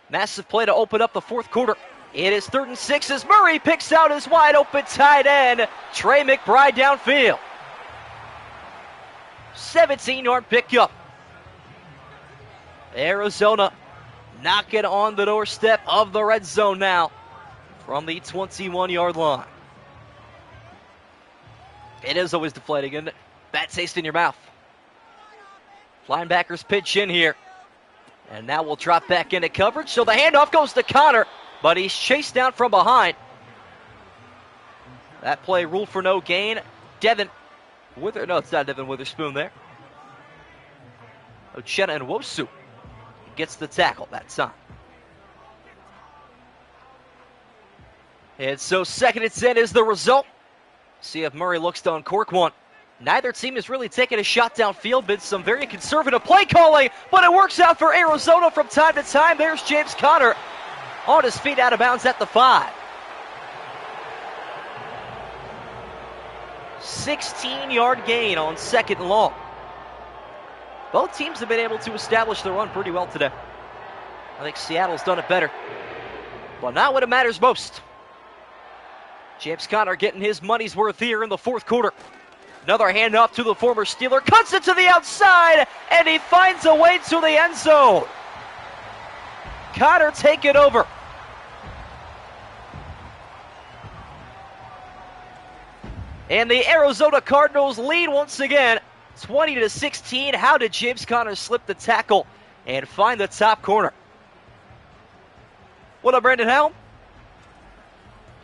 Massive play to open up the fourth quarter. It is 3rd and 6 as Murray picks out his wide open tight end, Trey McBride, downfield. 17-yard pickup. Arizona knocking on the doorstep of the red zone now from the 21-yard line. It is always deflating, isn't it? Bad taste in your mouth. Linebackers pitch in here. And now we'll drop back into coverage. So the handoff goes to Conner, but he's chased down from behind. That play ruled for no gain. No, it's not Devin Witherspoon there. Uchenna and Wosu gets the tackle that time. And so 2nd and 10 is the result. See if Murray looks to uncork one. Neither team has really taken a shot downfield. Been some very conservative play calling, but it works out for Arizona from time to time. There's James Conner on his feet out of bounds at the 5. 16-yard gain on 2nd and long. Both teams have been able to establish the run pretty well today. I think Seattle's done it better, but not when it matters most. James Conner getting his money's worth here in the fourth quarter. Another handoff to the former Steeler. Cuts it to the outside, and he finds a way to the end zone. Conner take it over. And the Arizona Cardinals lead once again, 20-16. How did James Conner slip the tackle and find the top corner? What up, Brandon Helm?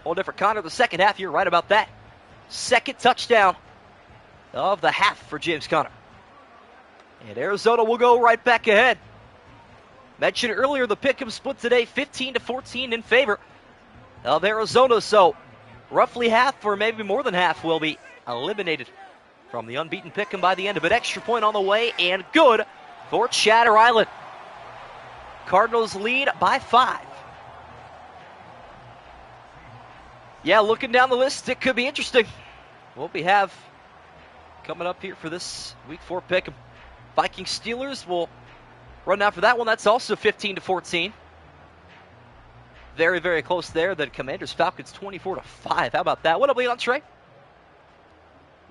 Whole different Conner the second half. You're right about that. Second touchdown of the half for James Conner. And Arizona will go right back ahead. Mentioned earlier, the pick'em split today, 15-14 in favor of Arizona. So roughly half, or maybe more than half, will be eliminated from the unbeaten pick'em by the end of it. Extra point on the way, and good for Chatter Island. Cardinals lead by 5. Yeah, looking down the list, it could be interesting. What we have coming up here for this Week 4 pick'em. Vikings Steelers will run out for that one. That's also 15-14. Very, very close there. The Commanders Falcons 24-5. How about that? What up, Leon Trey?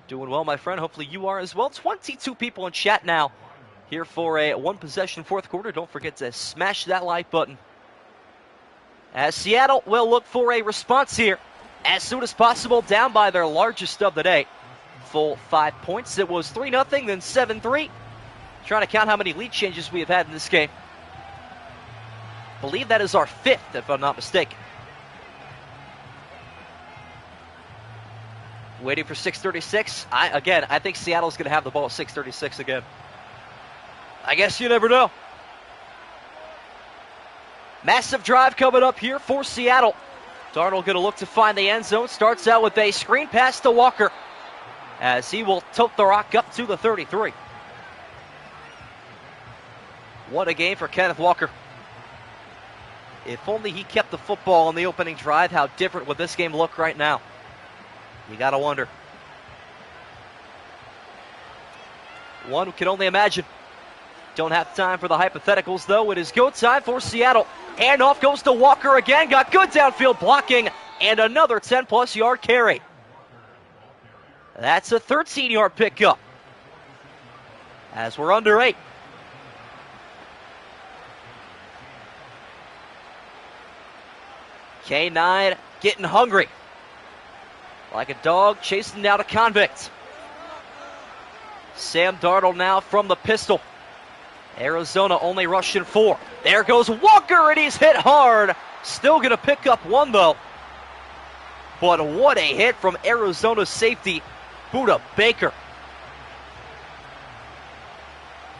Doing well, my friend. Hopefully you are as well. 22 people in chat now here for a one-possession fourth quarter. Don't forget to smash that like button. As Seattle will look for a response here as soon as possible, down by their largest of the day. Full 5 points. It was 3-0, then 7-3. Trying to count how many lead changes we have had in this game. Believe that is our 5th, if I'm not mistaken. Waiting for 6:36. I think Seattle's going to have the ball at 6:36 again. I guess you never know. Massive drive coming up here for Seattle. Darnold going to look to find the end zone. Starts out with a screen pass to Walker, as he will tote the rock up to the 33. What a game for Kenneth Walker. If only he kept the football on the opening drive, how different would this game look right now? You got to wonder. One can only imagine. Don't have time for the hypotheticals, though. It is go time for Seattle. Handoff goes to Walker again. Got good downfield blocking and another 10-plus yard carry. That's a 13-yard pickup as we're under 8. K9 getting hungry. Like a dog chasing down a convict. Sam Darnold now from the pistol. Arizona only rushing 4. There goes Walker, and he's hit hard. Still going to pick up 1, though. But what a hit from Arizona's safety, Budda Baker.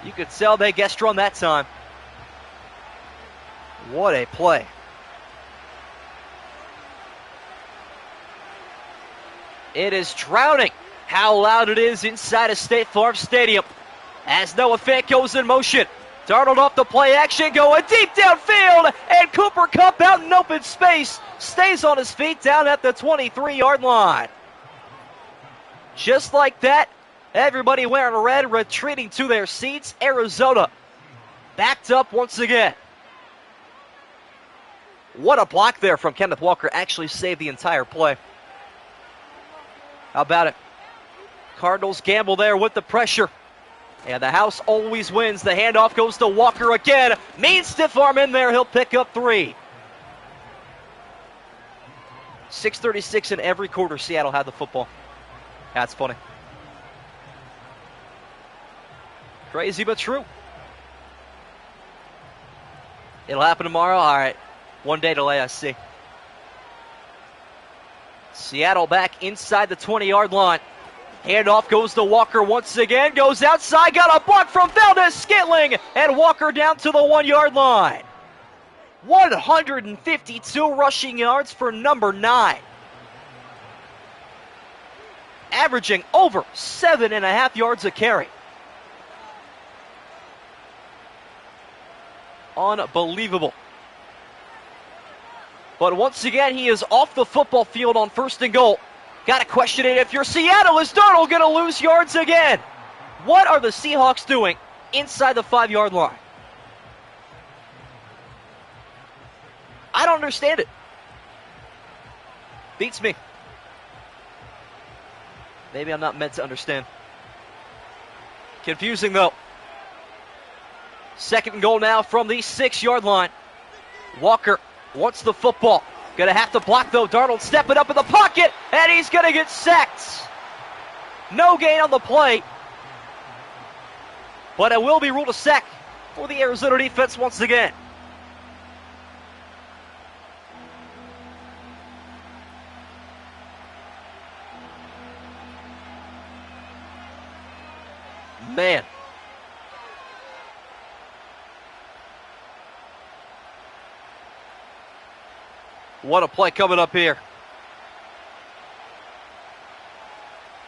You could tell they guessed run that time. What a play. It is drowning how loud it is inside of State Farm Stadium. As Noah Fant goes in motion. Darnold off the play action, going deep downfield, and Cooper Kupp out in open space. Stays on his feet down at the 23-yard line. Just like that, everybody wearing red retreating to their seats. Arizona backed up once again. What a block there from Kenneth Walker. Actually saved the entire play. How about it? Cardinals gamble there with the pressure. And the house always wins. The handoff goes to Walker again. Mean stiff arm in there. He'll pick up 3. 6:36 in every quarter. Seattle had the football. That's funny. Crazy but true. It'll happen tomorrow. All right. 1 day delay, I see. Seattle back inside the 20-yard line. Handoff goes to Walker once again. Goes outside. Got a block from Valdez-Scantling. And Walker down to the 1-yard line. 152 rushing yards for number 9. Averaging over 7.5 yards a carry. Unbelievable. But once again, he is off the football field on 1st and goal. Got to question it. If you're Seattle, is Darnold going to lose yards again? What are the Seahawks doing inside the 5-yard line? I don't understand it. Beats me. Maybe I'm not meant to understand. Confusing, though. 2nd and goal now from the 6-yard line. Walker wants the football. Gonna have to block, though. Darnold stepping up in the pocket, and he's gonna get sacked. No gain on the play, but it will be ruled a sack for the Arizona defense once again. Man. What a play coming up here.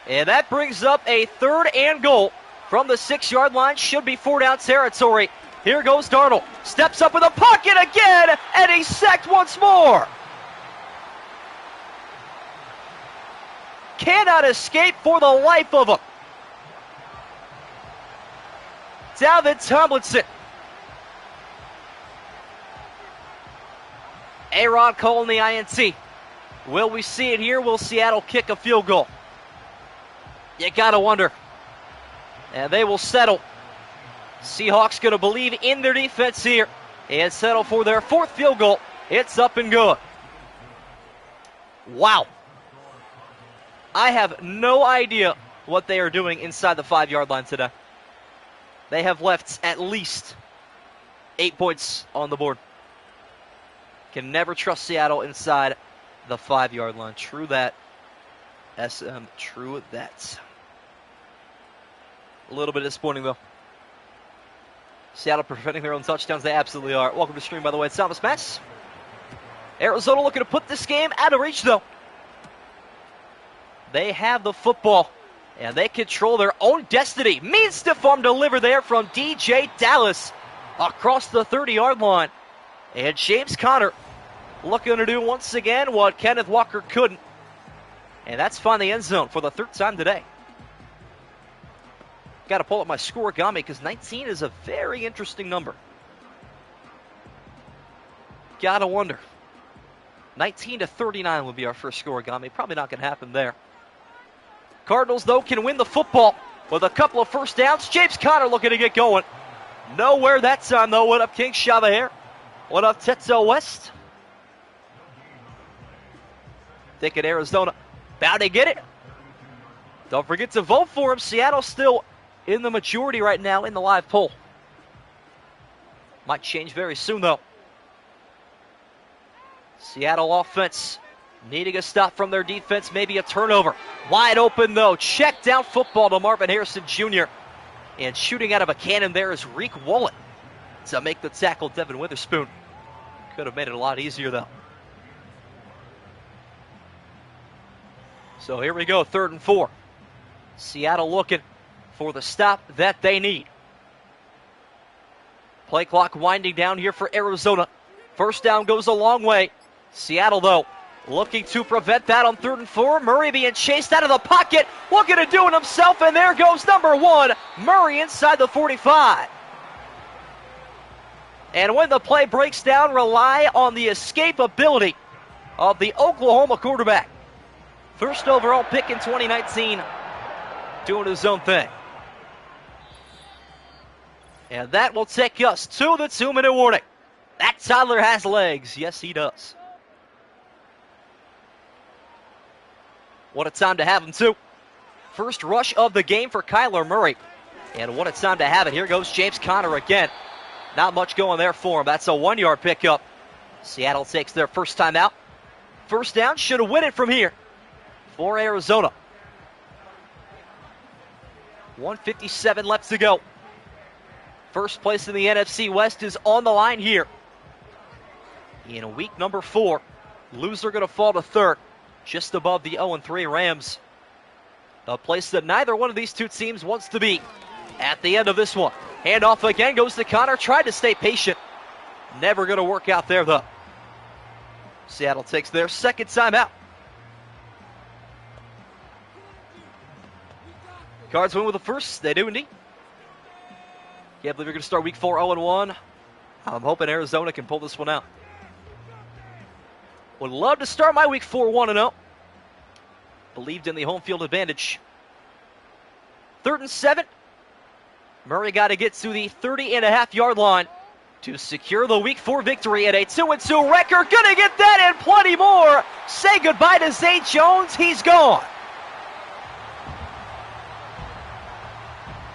And that brings up a 3rd and goal from the 6-yard line. Should be 4-down territory. Here goes Darnold. Steps up in the pocket again, and he's sacked once more. Cannot escape for the life of him. Dalvin Tomlinson. A-Rod calling the INT. Will we see it here? Will Seattle kick a field goal? You gotta wonder. And they will settle. Seahawks gonna believe in their defense here and settle for their 4th field goal. It's up and good. Wow. I have no idea what they are doing inside the 5-yard line today. They have left at least 8 points on the board. Can never trust Seattle inside the 5-yard line. True that. SM, true that. A little bit disappointing, though. Seattle preventing their own touchdowns. They absolutely are. Welcome to the stream, by the way. It's Thomas Matz. Arizona looking to put this game out of reach, though. They have the football, and they control their own destiny. Mean stiff arm deliver there from DJ Dallas across the 30-yard line. And James Conner looking to do once again what Kenneth Walker couldn't. And that's find the end zone for the 3rd time today. Got to pull up my scoregami because 19 is a very interesting number. Got to wonder. 19-39 will be our first scoregami. Probably not going to happen there. Cardinals, though, can win the football with a couple of first downs. James Conner looking to get going. Nowhere that time, though. What up, King Chavaher? What up, Tetzo West? Thinking Arizona bound to get it. Don't forget to vote for him. Seattle still in the majority right now in the live poll. Might change very soon, though. Seattle offense needing a stop from their defense, maybe a turnover. Wide open, though. Check down football to Marvin Harrison Jr. And shooting out of a cannon there is Reek Wallet to make the tackle. Devin Witherspoon could have made it a lot easier, though. So here we go, 3rd and 4. Seattle looking for the stop that they need. Play clock winding down here for Arizona. First down goes a long way. Seattle, though, looking to prevent that on 3rd and 4. Murray being chased out of the pocket. Looking to do it himself, and there goes number 1. Murray inside the 45. And when the play breaks down, rely on the escapability of the Oklahoma quarterback. First overall pick in 2019, doing his own thing. And that will take us to the 2-minute warning. That toddler has legs. Yes, he does. What a time to have him, too. First rush of the game for Kyler Murray. And what a time to have it. Here goes James Conner again. Not much going there for him. That's a 1-yard pickup. Seattle takes their first time out. First down, should have win it from here for Arizona. 1:57 left to go. First place in the NFC West is on the line here. In week number 4, loser going to fall to 3rd, just above the 0-3 Rams. A place that neither one of these two teams wants to be at the end of this one. Handoff again goes to Conner. Tried to stay patient. Never going to work out there, though. Seattle takes their second time out. Cards win with the first. They do indeed. Can't believe you're going to start week 4 0-1. I'm hoping Arizona can pull this one out. Would love to start my week 4 1-0. Believed in the home field advantage. 3rd and 7. Murray got to get to the 30.5-yard line to secure the week 4 victory at a 2-2 record. Gonna get that and plenty more. Say goodbye to Zay Jones. He's gone.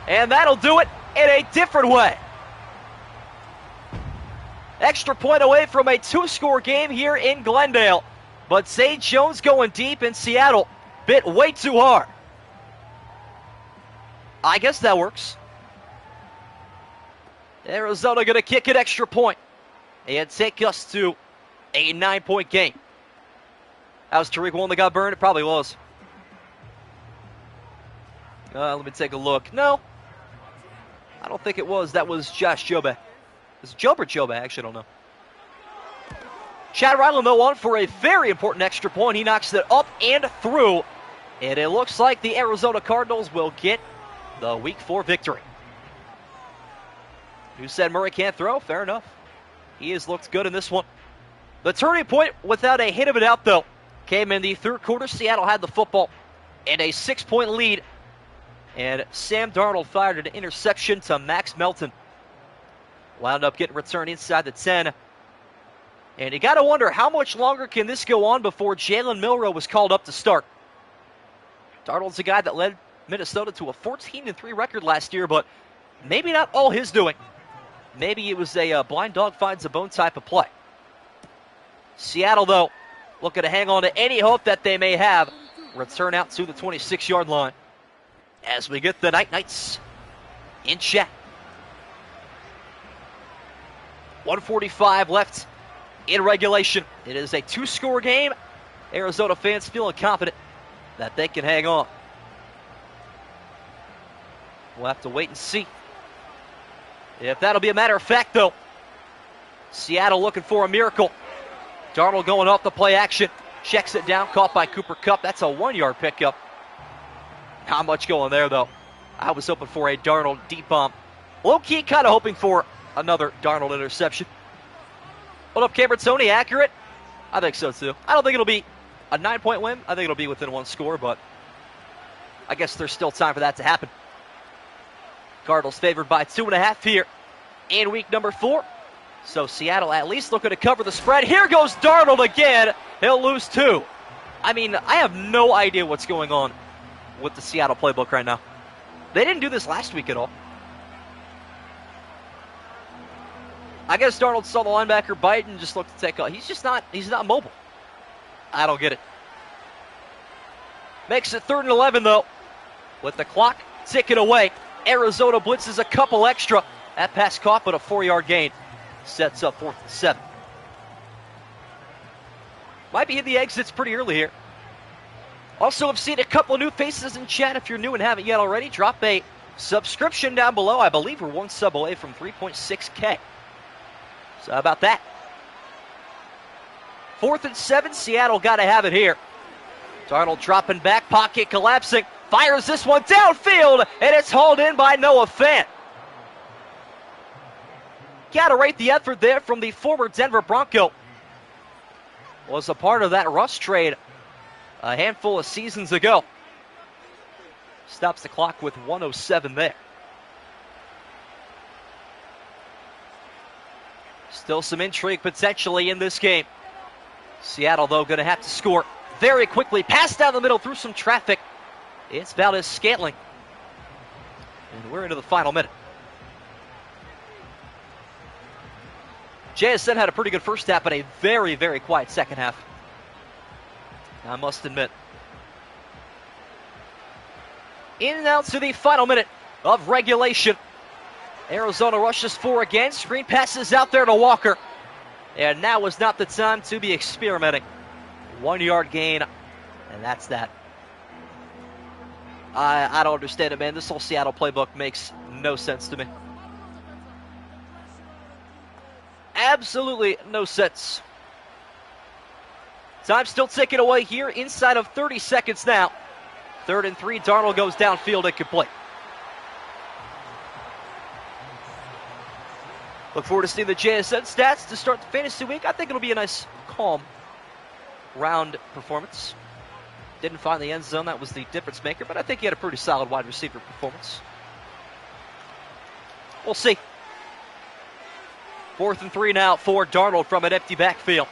And that'll do it in a different way. Extra point away from a 2-score game here in Glendale. But Zay Jones going deep in Seattle bit way too hard. I guess that works. Arizona going to kick an extra point and take us to a 9-point game. That was Tariq Woolen that got burned? It probably was. Let me take a look. No, I don't think it was. That was Josh Jobe. Is it Jobe or Jobe? I actually don't know. Chad Ryland, though, on for a very important extra point. He knocks it up and through. And it looks like the Arizona Cardinals will get the Week 4 victory. Who said Murray can't throw? Fair enough. He has looked good in this one. The turning point, without a hit of a doubt, though, came in the third quarter. Seattle had the football and a 6-point lead. And Sam Darnold fired an interception to Max Melton. Wound up getting returned inside the 10. And you got to wonder, how much longer can this go on before Jalen Milroe was called up to start? Darnold's a guy that led Minnesota to a 14-3 record last year, but maybe not all his doing. Maybe it was a blind dog finds a bone type of play. Seattle, though, looking to hang on to any hope that they may have. Return out to the 26-yard line as we get the Night Knights in check. 1:45 left in regulation. It is a 2-score game. Arizona fans feeling confident that they can hang on. We'll have to wait and see if that'll be a matter of fact, though. Seattle looking for a miracle. Darnold going off the play action. Checks it down, caught by Cooper Kupp. That's a 1-yard pickup. Not much going there, though. I was hoping for a Darnold deep bomb. Low-key kind of hoping for another Darnold interception. Hold up, Cameron Toney, accurate? I think so, too. I don't think it'll be a 9-point win. I think it'll be within 1 score, but I guess there's still time for that to happen. Cardinals favored by 2.5 here in week number 4. So Seattle at least looking to cover the spread. Here goes Darnold again. He'll lose 2. I mean, I have no idea what's going on with the Seattle playbook right now. They didn't do this last week at all. I guess Darnold saw the linebacker bite and just looked to take off. He's not mobile. I don't get it. Makes it 3rd and 11, though. With the clock ticking away. Arizona blitzes a couple extra. That pass caught, but a 4-yard gain. Sets up 4th and 7. Might be hitting the exits pretty early here. Also, I've seen a couple of new faces in chat. If you're new and haven't yet already, drop a subscription down below. I believe we're 1 sub away from 3.6K. So how about that? 4th and 7, Seattle got to have it here. Darnold dropping back, pocket collapsing. Fires this one downfield, and it's hauled in by Noah Fant. Got to rate the effort there from the former Denver Bronco. Was a part of that Russ trade a handful of seasons ago. Stops the clock with 1:07 there. Still some intrigue potentially in this game. Seattle, though, going to have to score very quickly. Pass down the middle through some traffic. It's Valdez-Scantling. And we're into the final minute. JSN had a pretty good first half, but a very, very quiet second half, I must admit. In and out to the final minute of regulation. Arizona rushes 4 again. Screen passes out there to Walker. And now is not the time to be experimenting. 1-yard gain, and that's that. I don't understand it, man. This whole Seattle playbook makes no sense to me. Absolutely no sense. Time still ticking away here inside of 30 seconds now. 3rd and 3, Darnold goes downfield and complete. Look forward to seeing the JSN stats to start the fantasy week. I think it'll be a nice, calm, round performance. Didn't find the end zone. That was the difference maker, but I think he had a pretty solid wide receiver performance. We'll see. 4th and 3 now for Darnold from an empty backfield.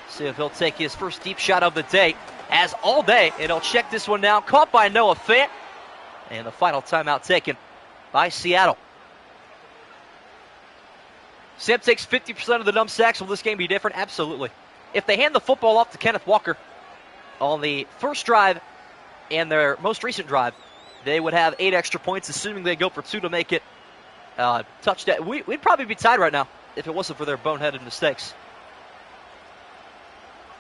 See if he'll take his first deep shot of the day. As all day, and he'll check this one down. Caught by Noah Fant. And the final timeout taken by Seattle. Sam takes 50% of the dump sacks. Will this game be different? Absolutely. If they hand the football off to Kenneth Walker on the first drive and their most recent drive, they would have 8 extra points, assuming they go for 2 to make it touchdown. We'd probably be tied right now if it wasn't for their boneheaded mistakes.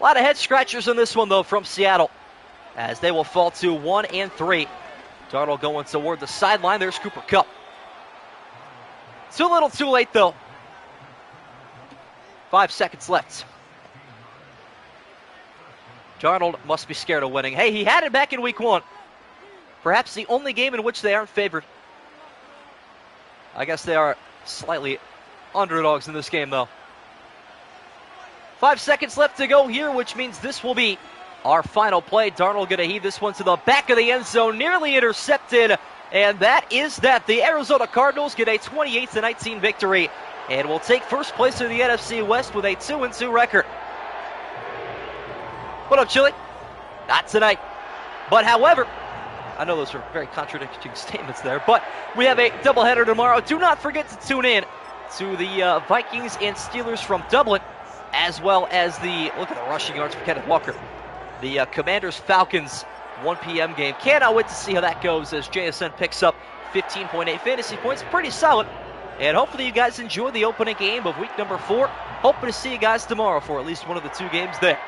A lot of head scratchers in this one, though, from Seattle, as they will fall to 1-3. Darnold going toward the sideline. There's Cooper Kupp. Too little, too late, though. 5 seconds left. Darnold must be scared of winning. Hey, he had it back in week 1. Perhaps the only game in which they aren't favored. I guess they are slightly underdogs in this game, though. 5 seconds left to go here, which means this will be our final play. Darnold going to heave this one to the back of the end zone, nearly intercepted. And that is that. The Arizona Cardinals get a 28-19 victory and will take first place in the NFC West with a 2-2 record. What up, Chili? Not tonight. But however, I know those are very contradicting statements there, but we have a doubleheader tomorrow. Do not forget to tune in to the Vikings and Steelers from Dublin, as well as look at the rushing yards for Kenneth Walker. The Commanders-Falcons 1 p.m. game. Cannot wait to see how that goes as JSN picks up 15.8 fantasy points. Pretty solid. And hopefully you guys enjoy the opening game of week number 4. Hoping to see you guys tomorrow for at least one of the 2 games there.